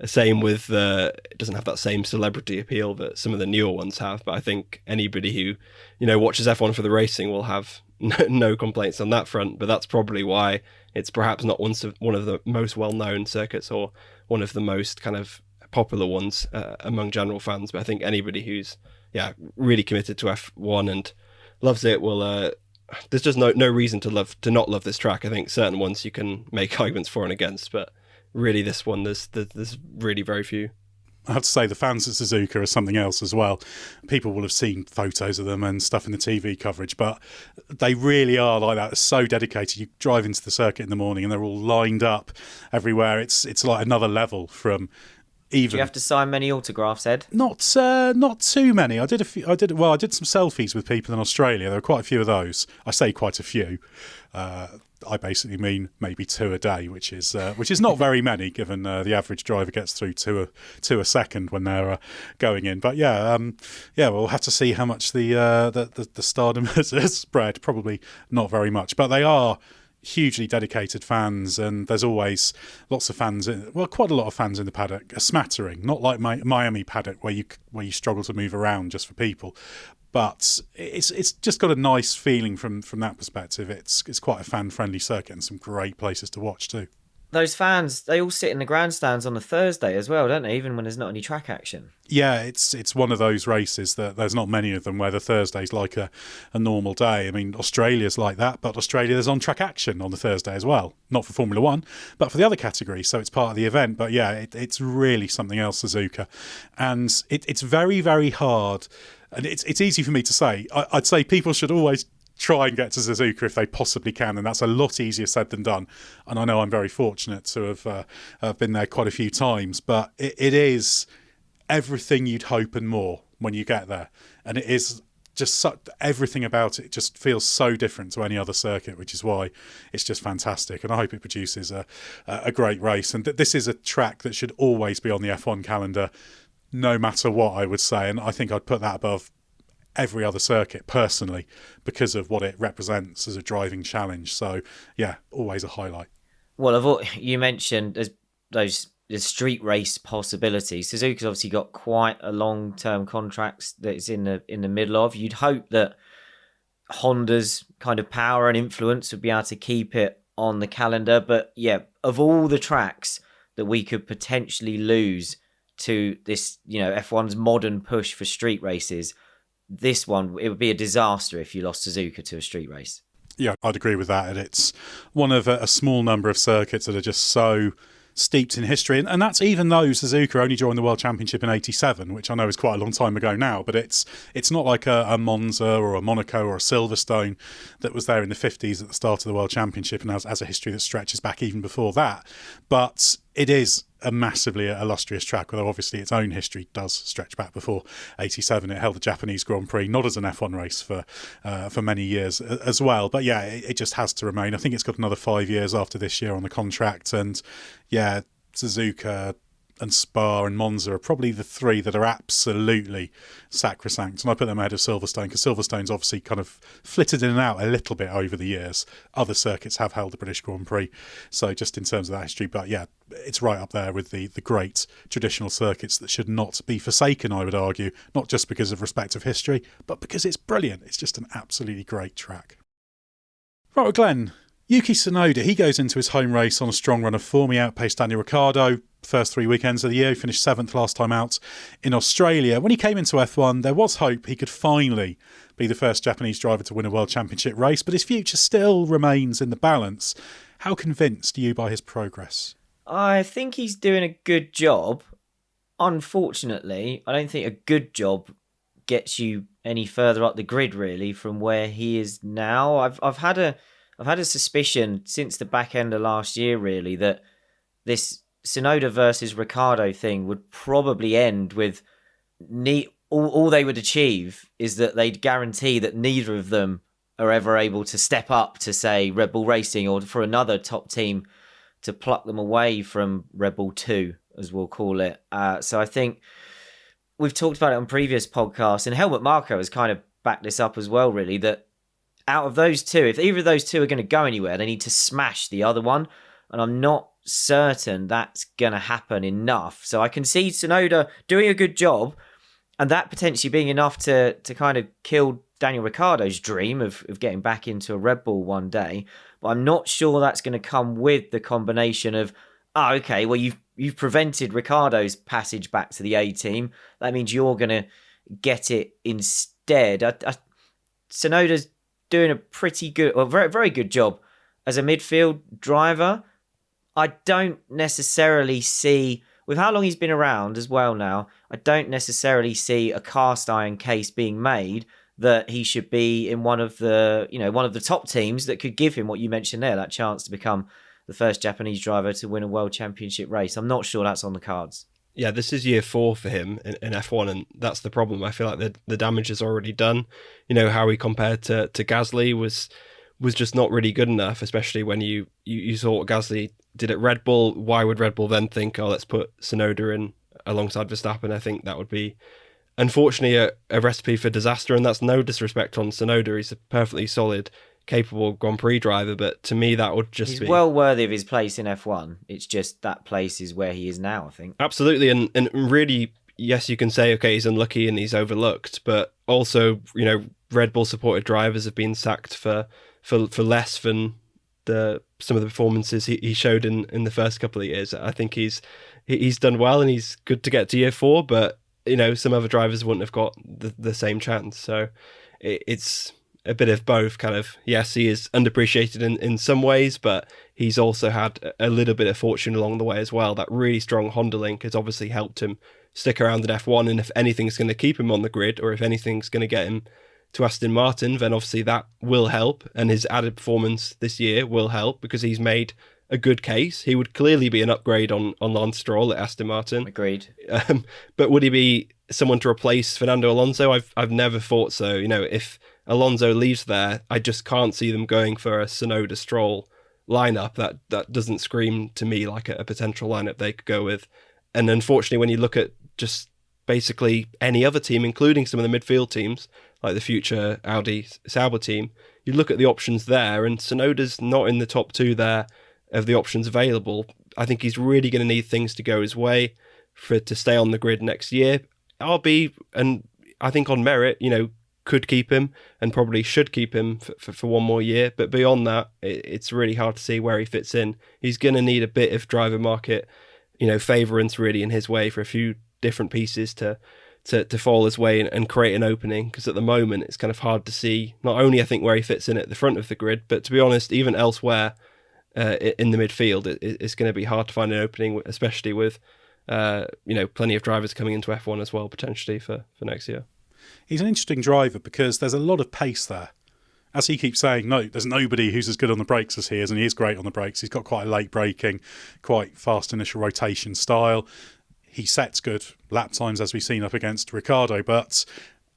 S6: same with it doesn't have that same celebrity appeal that some of the newer ones have. But I think anybody who watches F1 for the racing will have no complaints on that front. But that's probably why it's perhaps not one of the most well-known circuits or one of the most kind of popular ones among general fans. But I think anybody who's really committed to F1 and loves it will. There's just no reason to not love this track. I think certain ones you can make arguments for and against, but really this one there's really very few.
S3: I have to say the fans at Suzuka are something else as well. People will have seen photos of them and stuff in the TV coverage, but they really are like that. They're so dedicated. You drive into the circuit in the morning and they're all lined up everywhere. It's like another level from. Even.
S7: Do you have to sign many autographs, Ed?
S3: Not too many. I did some selfies with people in Australia. There were quite a few of those. I say quite a few. I basically mean maybe 2 a day, which is not very many, given the average driver gets through two a second when they're going in. But we'll have to see how much the stardom has spread. Probably not very much, but they are hugely dedicated fans, and there's always lots of fans. Quite a lot of fans in the paddock. A smattering, not like Miami paddock where you struggle to move around just for people. But it's just got a nice feeling from that perspective. It's quite a fan-friendly circuit and some great places to watch too.
S7: Those fans, they all sit in the grandstands on a Thursday as well, don't they? Even when there's not any track action.
S3: Yeah, it's one of those races that there's not many of them where the Thursday's like a normal day. I mean, Australia's like that, but Australia, there's on-track action on the Thursday as well. Not for Formula 1, but for the other categories, so it's part of the event. But yeah, it's really something else, Suzuka. And it's very, very hard. And it's easy for me to say. I'd say people should always try and get to Suzuka if they possibly can, and that's a lot easier said than done. And I know I'm very fortunate to have been there quite a few times, but it is everything you'd hope and more when you get there. And it is just everything about it just feels so different to any other circuit, which is why it's just fantastic. And I hope it produces a great race. And this is a track that should always be on the F1 calendar, no matter what, I would say. And I think I'd put that above every other circuit personally because of what it represents as a driving challenge. So yeah, always a highlight.
S7: Well, you mentioned those street race possibilities. Suzuka's obviously got quite a long-term contract that it's in the middle of. You'd hope that Honda's kind of power and influence would be able to keep it on the calendar. But yeah, of all the tracks that we could potentially lose to this, F1's modern push for street races, this one, it would be a disaster if you lost Suzuka to a street race.
S3: Yeah, I'd agree with that. And it's one of a small number of circuits that are just so steeped in history. And that's even though Suzuka only joined the World Championship in 87, which I know is quite a long time ago now, but it's not like a Monza or a Monaco or a Silverstone that was there in the 50s at the start of the World Championship and has a history that stretches back even before that. But it is a massively illustrious track, although obviously its own history does stretch back before 87. It held the Japanese Grand Prix, not as an F1 race for many years as well. But yeah, it just has to remain. I think it's got another 5 years after this year on the contract. And yeah, Suzuka and Spa and Monza are probably the three that are absolutely sacrosanct. And I put them ahead of Silverstone because Silverstone's obviously kind of flitted in and out a little bit over the years. Other circuits have held the British Grand Prix. So just in terms of that history, but yeah, it's right up there with the great traditional circuits that should not be forsaken, I would argue, not just because of respect of history, but because it's brilliant. It's just an absolutely great track. Right, well, Glenn, Yuki Tsunoda, he goes into his home race on a strong run of form. He outpaced Daniel Ricciardo first 3 weekends of the year. He finished 7th last time out in Australia. When he came into F1, there was hope he could finally be the first Japanese driver to win a World Championship race, but his future still remains in the balance. How convinced are you by his progress?
S7: I think he's doing a good job. Unfortunately, I don't think a good job gets you any further up the grid, really, from where he is now. I've had a suspicion since the back end of last year, really, that this Tsunoda versus Ricciardo thing would probably end with all they would achieve is that they'd guarantee that neither of them are ever able to step up to, say, Red Bull Racing or for another top team to pluck them away from Red Bull 2, as we'll call it. So I think we've talked about it on previous podcasts, and Helmut Marko has kind of backed this up as well, really, that out of those two, if either of those two are going to go anywhere, they need to smash the other one. And I'm not certain that's going to happen enough. So I can see Tsunoda doing a good job and that potentially being enough to kind of kill Daniel Ricciardo's dream of getting back into a Red Bull one day. But I'm not sure that's going to come with the combination of, okay, well, you've prevented Ricciardo's passage back to the A team. That means you're going to get it instead. Tsunoda's doing a pretty good, well, very, very good job as a midfield driver. I don't necessarily see, with how long he's been around as well now, I don't necessarily see a cast iron case being made that he should be in one of the top teams that could give him what you mentioned there, that chance to become the first Japanese driver to win a world championship race. I'm not sure that's on the cards.
S6: Yeah, this is year 4 for him in F1, and that's the problem. I feel like the damage is already done. You know, how he compared to Gasly was was just not really good enough, especially when you saw what Gasly did at Red Bull. Why would Red Bull then think, oh, let's put Tsunoda in alongside Verstappen? I think that would be, unfortunately, a recipe for disaster, and that's no disrespect on Tsunoda. He's a perfectly solid, capable Grand Prix driver, but to me that would just be...
S7: He's well worthy of his place in F1. It's just that place is where he is now, I think.
S6: Absolutely, and really, yes, you can say, okay, he's unlucky and he's overlooked, but also, Red Bull supported drivers have been sacked for less than some of the performances he showed in the first couple of years. I think he's done well and he's good to get to year 4, but some other drivers wouldn't have got the same chance. So it's a bit of both, kind of. Yes, he is underappreciated in some ways, but he's also had a little bit of fortune along the way as well. That really strong Honda link has obviously helped him stick around in F1, and if anything's going to keep him on the grid, or if anything's going to get him to Aston Martin, then obviously that will help, and his added performance this year will help because he's made a good case. He would clearly be an upgrade on Lance Stroll at Aston Martin.
S7: Agreed.
S6: But would he be someone to replace Fernando Alonso? I've never thought so. If Alonso leaves there, I just can't see them going for a Tsunoda Stroll lineup. That doesn't scream to me like a potential lineup they could go with. And unfortunately, when you look at just basically any other team, including some of the midfield teams, like the future Audi Sauber team, you look at the options there, and Tsunoda's not in the top 2 there of the options available. I think he's really going to need things to go his way to stay on the grid next year. RB, and I think on merit, could keep him and probably should keep him for one more year. But beyond that, it's really hard to see where he fits in. He's going to need a bit of driver market, favourance really in his way for a few different pieces to fall his way and create an opening, because at the moment it's kind of hard to see not only I think where he fits in at the front of the grid, but to be honest, even elsewhere in the midfield, it's going to be hard to find an opening, especially with plenty of drivers coming into F1 as well potentially for next year.
S3: He's an interesting driver because there's a lot of pace there. As he keeps saying, no, there's nobody who's as good on the brakes as he is, and he is great on the brakes. He's got quite a late braking, quite fast initial rotation style. He sets good lap times, as we've seen up against Ricciardo.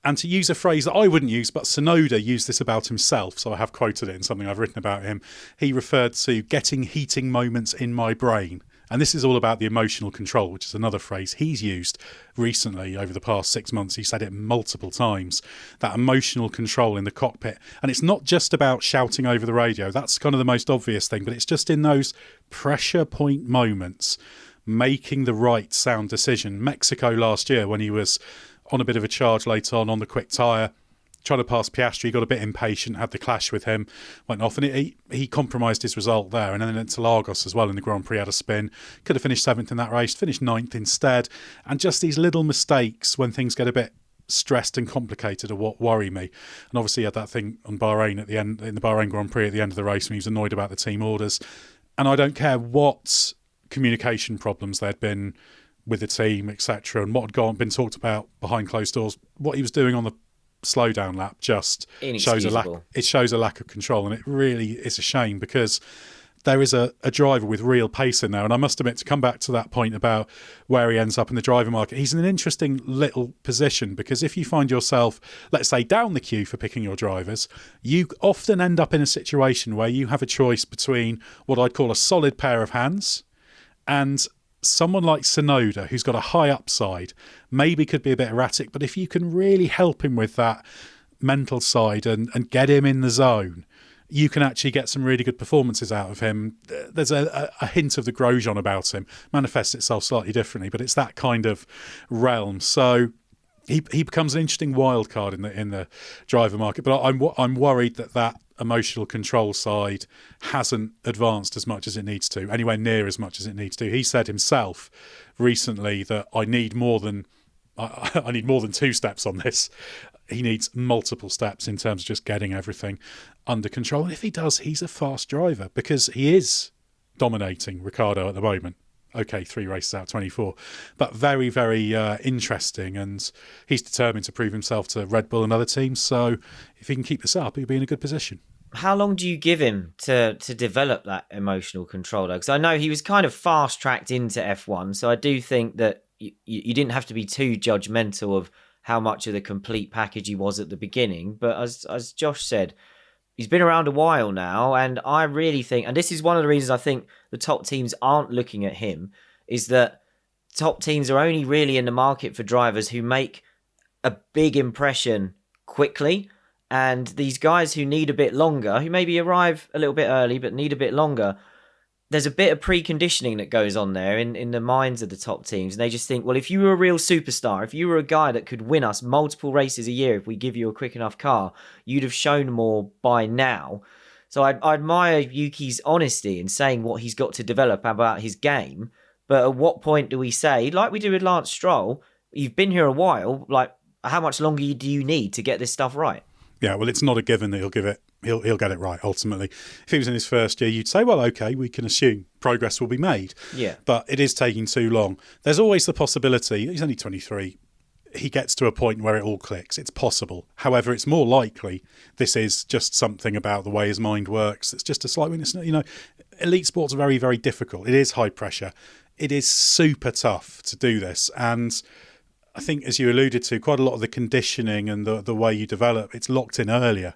S3: And to use a phrase that I wouldn't use, but Tsunoda used this about himself, so I have quoted it in something I've written about him. He referred to getting heating moments in my brain. And this is all about the emotional control, which is another phrase he's used recently over the past 6 months. He said it multiple times, that emotional control in the cockpit. And it's not just about shouting over the radio. That's kind of the most obvious thing, but it's just in those pressure point moments, making the right sound decision. Mexico last year, when he was on a bit of a charge late on the quick tyre, trying to pass Piastri, got a bit impatient, had the clash with him, went off, and he compromised his result there. And then into Lagos as well in the Grand Prix, had a spin, could have finished 7th in that race, finished 9th instead. And just these little mistakes when things get a bit stressed and complicated are what worry me. And obviously he had that thing on Bahrain at the end, in the Bahrain Grand Prix at the end of the race, when he was annoyed about the team orders. And I don't care what communication problems there'd been with the team, etc., and what had been talked about behind closed doors, what he was doing on the slowdown lap just shows a lack of control, and it really is a shame, because there is a driver with real pace in there. And I must admit, to come back to that point about where he ends up in the driver market, he's in an interesting little position, because if you find yourself, let's say, down the queue for picking your drivers, you often end up in a situation where you have a choice between what I'd call a solid pair of hands and someone like Tsunoda, who's got a high upside, maybe could be a bit erratic, but if you can really help him with that mental side and get him in the zone, you can actually get some really good performances out of him. There's a hint of the Grosjean about him, manifests itself slightly differently, but it's that kind of realm. So he becomes an interesting wild card in the driver market. But I'm worried that emotional control side hasn't advanced as much as it needs to, anywhere near as much as it needs to. He said himself recently that I need more than 2 steps on this. He needs multiple steps in terms of just getting everything under control. And if he does, he's a fast driver, because he is dominating Ricciardo at the moment. Okay, 3 races out of 24, but very, very interesting, and he's determined to prove himself to Red Bull and other teams. So if he can keep this up, he'll be in a good position.
S7: How long do you give him to develop that emotional control, though? Because I know he was kind of fast-tracked into F1, so I do think that you didn't have to be too judgmental of how much of the complete package he was at the beginning. But as Josh said, He's been around a while now, and I really think, and this is one of the reasons I think the top teams aren't looking at him, is that top teams are only really in the market for drivers who make a big impression quickly. And these guys who need a bit longer, who maybe arrive a little bit early but need a bit longer, there's a bit of preconditioning that goes on there in the minds of the top teams. And they just think, well, if you were a real superstar, if you were a guy that could win us multiple races a year if we give you a quick enough car, you'd have shown more by now. So I admire Yuki's honesty in saying what he's got to develop about his game. But at what point do we say, like we do with Lance Stroll, you've been here a while, like how much longer do you need to get this stuff right?
S3: Yeah, well, it's not a given that he'll get it right ultimately. If he was in his first year, you'd say, well, okay, we can assume progress will be made.
S7: Yeah.
S3: But it is taking too long. There's always the possibility, he's only 23, he gets to a point where it all clicks. It's possible. However, it's more likely this is just something about the way his mind works. It's just a slight weakness. You know, elite sports are very, very difficult. It is high pressure. It is super tough to do this. And I think, as you alluded to, quite a lot of the conditioning and the way you develop, it's locked in earlier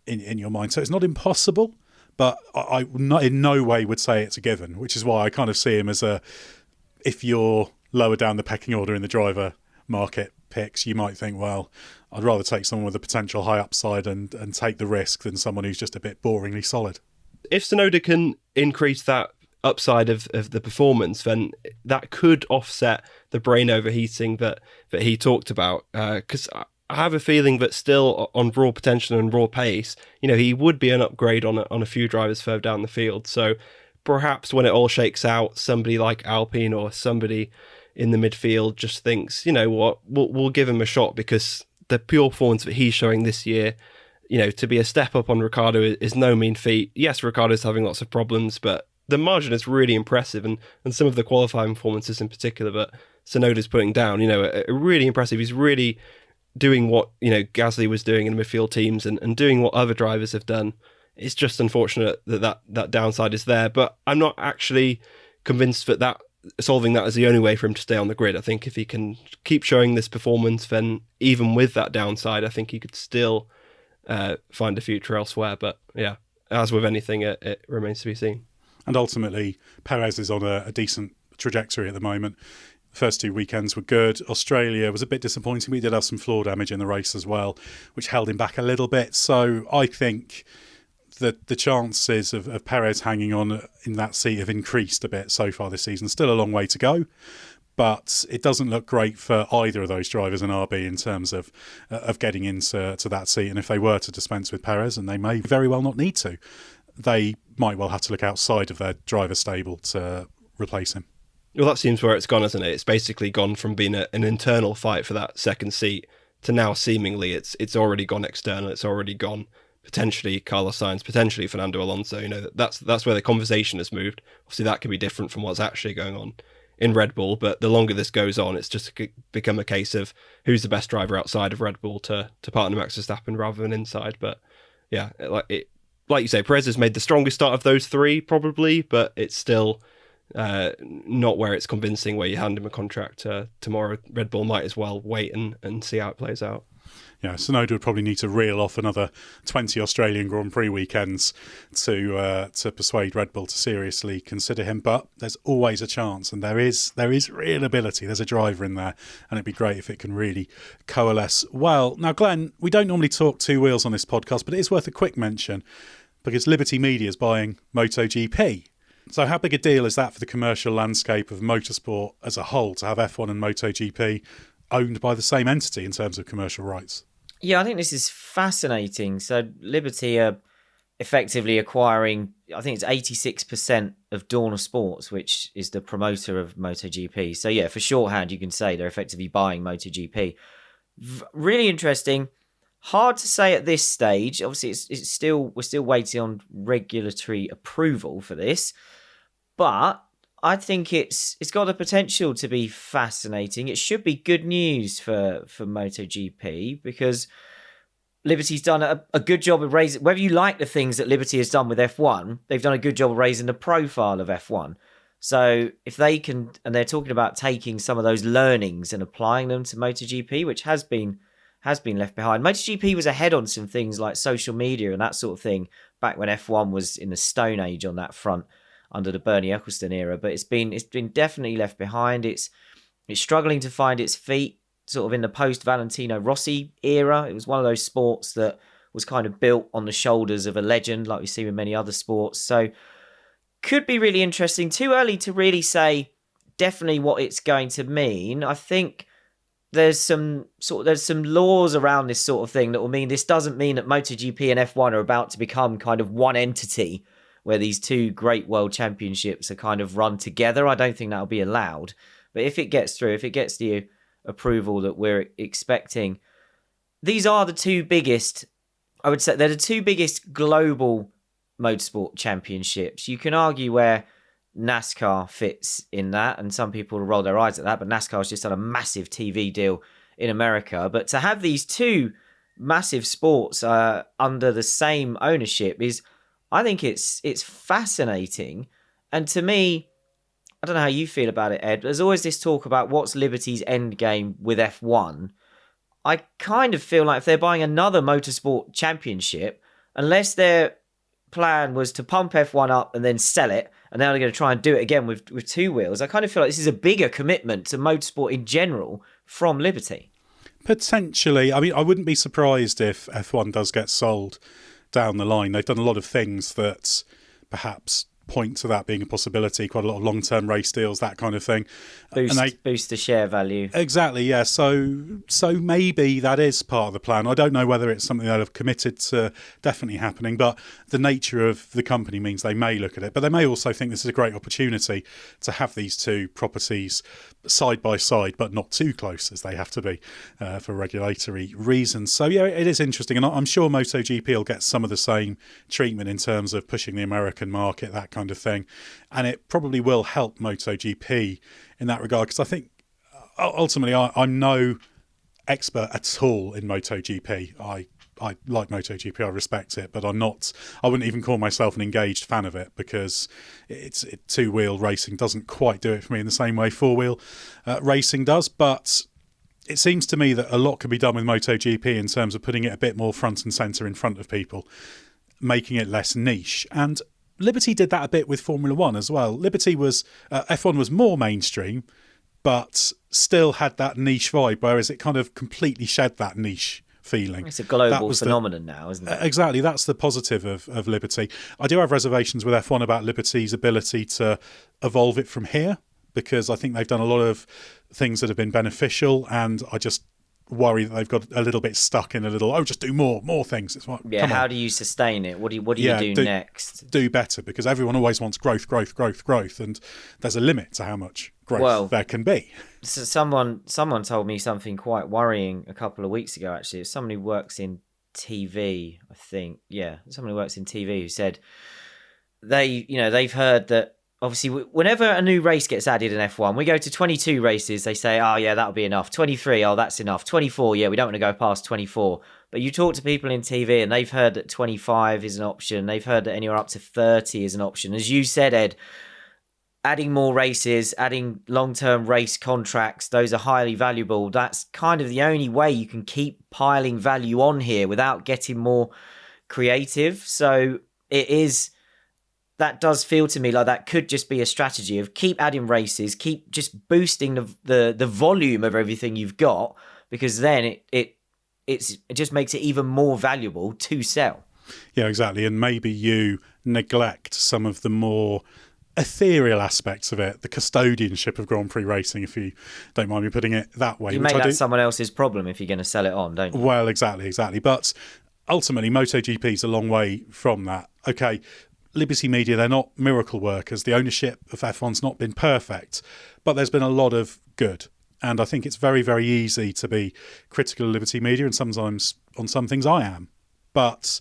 S3: in your mind. So it's not impossible, but I in no way would say it's a given, which is why I kind of see him as if you're lower down the pecking order in the driver market picks, you might think, well, I'd rather take someone with a potential high upside and take the risk than someone who's just a bit boringly solid.
S6: If Tsunoda can increase that upside of the performance, then that could offset the brain overheating that he talked about. Because I have a feeling that still on raw potential and raw pace, you know, he would be an upgrade on a few drivers further down the field. So perhaps when it all shakes out, somebody like Alpine or somebody in the midfield just thinks, you know what, we'll give him a shot, because the pure performance that he's showing this year, you know, to be a step up on Ricciardo is no mean feat. Yes, Ricciardo's having lots of problems, but the margin is really impressive, and some of the qualifying performances in particular that Tsunoda's putting down, you know, are really impressive. He's really doing what, you know, Gasly was doing in the midfield teams and doing what other drivers have done. It's just unfortunate that downside is there, but I'm not actually convinced that solving that is the only way for him to stay on the grid. I think if he can keep showing this performance, then even with that downside, I think he could still find a future elsewhere. But yeah, as with anything, it remains to be seen.
S3: And ultimately, Perez is on a decent trajectory at the moment. The first 2 weekends were good. Australia was a bit disappointing. We did have some floor damage in the race as well, which held him back a little bit. So I think that the chances of Perez hanging on in that seat have increased a bit so far this season. Still a long way to go, but it doesn't look great for either of those drivers in RB in terms of getting into that seat. And if they were to dispense with Perez, and they may very well not need to, they might well have to look outside of their driver stable to replace him.
S6: Well, that seems where it's gone, hasn't it? It's basically gone from being an internal fight for that second seat to now seemingly it's already gone external. It's already gone potentially Carlos Sainz, potentially Fernando Alonso. You know, that's where the conversation has moved. Obviously, that can be different from what's actually going on in Red Bull, but the longer this goes on, it's just become a case of who's the best driver outside of Red Bull to partner Max Verstappen rather than inside. But yeah, like you say, Perez has made the strongest start of those three, probably, but it's still not where it's convincing, where you hand him a contract tomorrow. Red Bull might as well wait and see how it plays out.
S3: Yeah, Tsunoda would probably need to reel off another 20 Australian Grand Prix weekends to persuade Red Bull to seriously consider him. But there's always a chance, and there is real ability. There's a driver in there, and it'd be great if it can really coalesce well. Now, Glenn, we don't normally talk two wheels on this podcast, but it is worth a quick mention because Liberty Media is buying MotoGP. So how big a deal is that for the commercial landscape of motorsport as a whole to have F1 and MotoGP owned by the same entity in terms of commercial rights?
S7: Yeah, I think this is fascinating. So Liberty are effectively acquiring, I think it's 86% of Dorna Sports, which is the promoter of MotoGP. So yeah, for shorthand, you can say they're effectively buying MotoGP. Really interesting. Hard to say at this stage. Obviously, we're still waiting on regulatory approval for this, but I think it's got the potential to be fascinating. It should be good news for MotoGP because Liberty's done a good job of raising, whether you like the things that Liberty has done with F1, they've done a good job of raising the profile of F1. So if they can, and they're talking about taking some of those learnings and applying them to MotoGP, which has been has been left behind. MotoGP was ahead on some things like social media and that sort of thing back when F1 was in the Stone Age on that front under the Bernie Ecclestone era, but it's been definitely left behind. It's struggling to find its feet sort of in the post Valentino Rossi era. It was one of those sports that was kind of built on the shoulders of a legend, like we see with many other sports. So could be really interesting. Too early to really say definitely what it's going to mean. I think there's some laws around this sort of thing that will mean this doesn't mean that MotoGP and F1 are about to become kind of one entity where these two great world championships are kind of run together. I don't think that'll be allowed. But if it gets through, if it gets the approval that we're expecting, these are the two biggest, I would say they're the two biggest global motorsport championships. You can argue where NASCAR fits in that, and some people roll their eyes at that, but NASCAR's just done a massive TV deal in America. But to have these two massive sports under the same ownership is, I think it's fascinating. And to me, I don't know how you feel about it, Ed, but there's always this talk about what's Liberty's end game with F1. I kind of feel like if they're buying another motorsport championship, unless their plan was to pump F1 up and then sell it, and now they're going to try and do it again with two wheels, I kind of feel like this is a bigger commitment to motorsport in general from Liberty.
S3: Potentially. I mean, I wouldn't be surprised if F1 does get sold down the line. They've done a lot of things that perhaps point to that being a possibility, quite a lot of long-term race deals, that kind of thing.
S7: Boost the share value.
S3: Exactly, yeah. So maybe that is part of the plan. I don't know whether it's something that have committed to definitely happening, but the nature of the company means they may look at it. But they may also think this is a great opportunity to have these two properties side by side, but not too close as they have to be for regulatory reasons. So yeah, it is interesting, and I'm sure MotoGP will get some of the same treatment in terms of pushing the American market, that kind of thing, and it probably will help MotoGP in that regard, because I think ultimately I'm no expert at all in MotoGP. I like MotoGP, I respect it, but I wouldn't even call myself an engaged fan of it, because two-wheel racing doesn't quite do it for me in the same way four-wheel racing does. But it seems to me that a lot can be done with MotoGP in terms of putting it a bit more front and centre in front of people, making it less niche. And Liberty did that a bit with Formula One as well. Liberty was F1 was more mainstream, but still had that niche vibe, whereas it kind of completely shed that niche feeling.
S7: It's a global phenomenon now, isn't it?
S3: Exactly, that's the positive of Liberty. I do have reservations with F1 about Liberty's ability to evolve it from here, because I think they've done a lot of things that have been beneficial, and I just worry that they've got a little bit stuck in just do more things. It's like,
S7: how do you sustain it? What do you do next?
S3: Do better, because everyone always wants growth, and there's a limit to how much growth there can be.
S7: So someone told me something quite worrying a couple of weeks ago, actually. It's someone who works in TV, I think. Yeah, someone who works in TV who said they've heard that obviously whenever a new race gets added in F1, we go to 22 races, they say, oh yeah, that'll be enough. 23, oh, that's enough. 24, yeah, we don't want to go past 24. But you talk to people in TV and they've heard that 25 is an option. They've heard that anywhere up to 30 is an option. As you said, Ed, adding more races, adding long-term race contracts, those are highly valuable. That's kind of the only way you can keep piling value on here without getting more creative. So that does feel to me like that could just be a strategy of keep adding races, keep just boosting the volume of everything you've got, because then it just makes it even more valuable to sell.
S3: Yeah, exactly. And maybe you neglect some of the more ethereal aspects of it, the custodianship of Grand Prix racing, if you don't mind me putting it that way.
S7: You make that someone else's problem if you're going to sell it on, don't you?
S3: Well, exactly. But ultimately, MotoGP is a long way from that. Okay, Liberty Media, they're not miracle workers. The ownership of F1's not been perfect, but there's been a lot of good. And I think it's very, very easy to be critical of Liberty Media, and sometimes on some things I am. But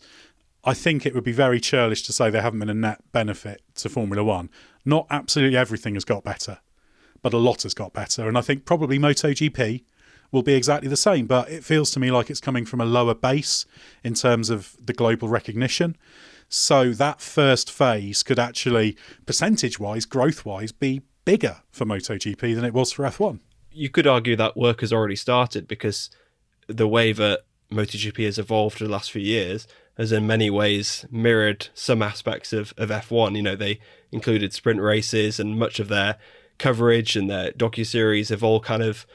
S3: I think it would be very churlish to say there haven't been a net benefit to Formula One. Not absolutely everything has got better, but a lot has got better. And I think probably MotoGP will be exactly the same, but it feels to me like it's coming from a lower base in terms of the global recognition. So that first phase could actually, percentage-wise, growth-wise, be bigger for MotoGP than it was for F1.
S6: You could argue that work has already started, because the way that MotoGP has evolved in the last few years has in many ways mirrored some aspects of F1. You know, they included sprint races, and much of their coverage and their docuseries have all kind of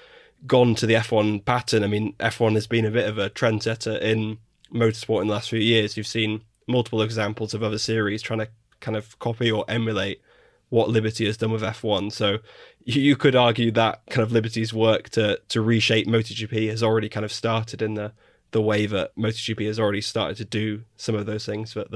S6: gone to the F1 pattern. I mean, F1 has been a bit of a trendsetter in motorsport in the last few years. You've seen multiple examples of other series trying to kind of copy or emulate what Liberty has done with F1. So you could argue that kind of Liberty's work to reshape MotoGP has already kind of started in the way that MotoGP has already started to do some of those things that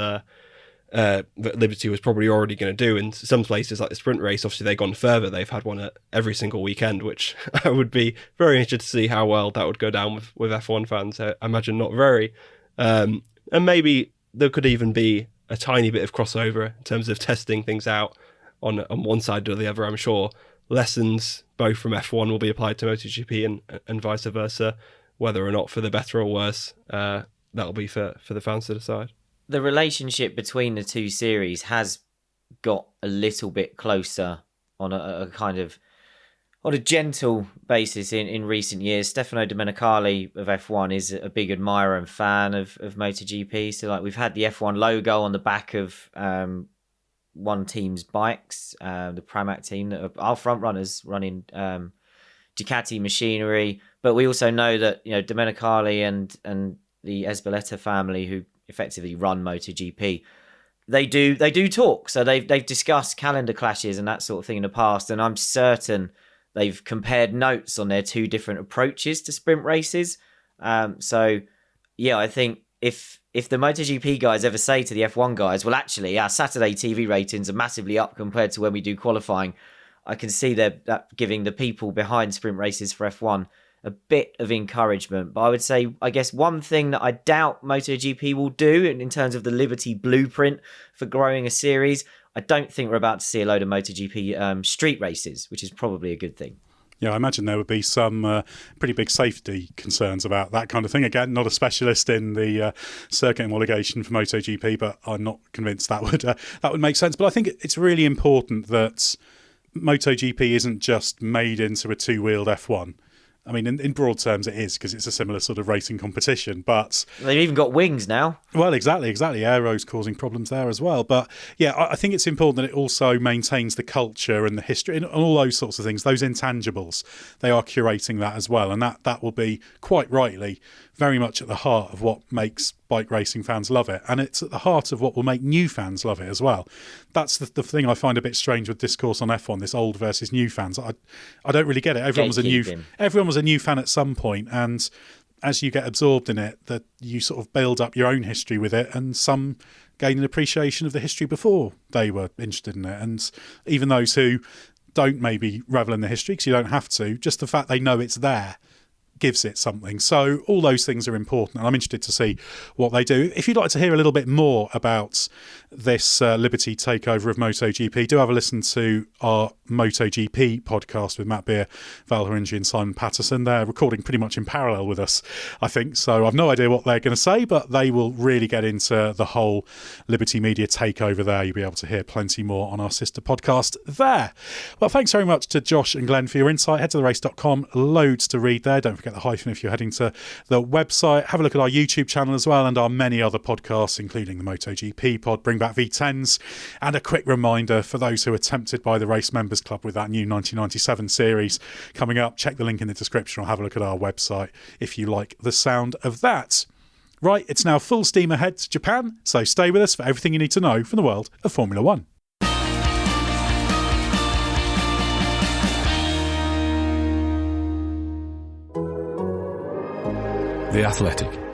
S6: that Liberty was probably already going to do. In some places like the sprint race, obviously they've gone further. They've had one at every single weekend, which I would be very interested to see how well that would go down with F1 fans. I imagine not very. And maybe there could even be a tiny bit of crossover in terms of testing things out on one side or the other. I'm sure lessons both from F1 will be applied to MotoGP and vice versa. Whether or not for the better or worse, that'll be for the fans to decide.
S7: The relationship between the two series has got a little bit closer on a kind of on a gentle basis in recent years. Stefano Domenicali of F1 is a big admirer and fan of MotoGP. So like we've had the F1 logo on the back of one team's bikes, the Pramac team that are our front runners running Ducati machinery. But we also know that, you know, Domenicali and the Ezboleta family, who effectively run MotoGP, they do talk. So they've discussed calendar clashes and that sort of thing in the past, and I'm certain they've compared notes on their two different approaches to sprint races. So yeah, I think if the MotoGP guys ever say to the F1 guys, well, actually our Saturday TV ratings are massively up compared to when we do qualifying, I can see that giving the people behind sprint races for F1 a bit of encouragement. But I would say, I guess one thing that I doubt MotoGP will do in terms of the Liberty blueprint for growing a series, I don't think we're about to see a load of MotoGP street races, which is probably a good thing.
S3: Yeah, I imagine there would be some pretty big safety concerns about that kind of thing. Again, not a specialist in the circuit homologation for MotoGP, but I'm not convinced that would make sense. But I think it's really important that MotoGP isn't just made into a two-wheeled F1. I mean, in broad terms, it is, because it's a similar sort of racing competition. But
S7: they've even got wings now.
S3: Well, exactly. Aero's causing problems there as well. But yeah, I think it's important that it also maintains the culture and the history and all those sorts of things, those intangibles. They are curating that as well. And that will be, quite rightly, very much at the heart of what makes bike racing fans love it. And it's at the heart of what will make new fans love it as well. That's the thing I find a bit strange with discourse on F1, this old versus new fans. I don't really get it. Everyone was a new fan at some point, and as you get absorbed in it, that you sort of build up your own history with it, and some gain an appreciation of the history before they were interested in it. And even those who don't maybe revel in the history, because you don't have to, just the fact they know it's there gives it something. So all those things are important, and I'm interested to see what they do. If you'd like to hear a little bit more about this Liberty takeover of MotoGP, do have a listen to our MotoGP podcast with Matt Beer, Val Horingi and Simon Patterson. They're recording pretty much in parallel with us, I think, so I've no idea what they're going to say, but they will really get into the whole Liberty Media takeover there. You'll be able to hear plenty more on our sister podcast there. Well, thanks very much to Josh and Glenn for your insight. Head to therace.com, loads to read there. Don't forget the hyphen if you're heading to the website. Have a look at our YouTube channel as well, and our many other podcasts, including the MotoGP pod, Bring Back V10s, and a quick reminder for those who are tempted by the Race Members Club with that new 1997 series coming up, check the link in the description or have a look at our website if you like the sound of that. Right, it's now full steam ahead to Japan, so stay with us for everything you need to know from the world of Formula One.
S10: The Athletic.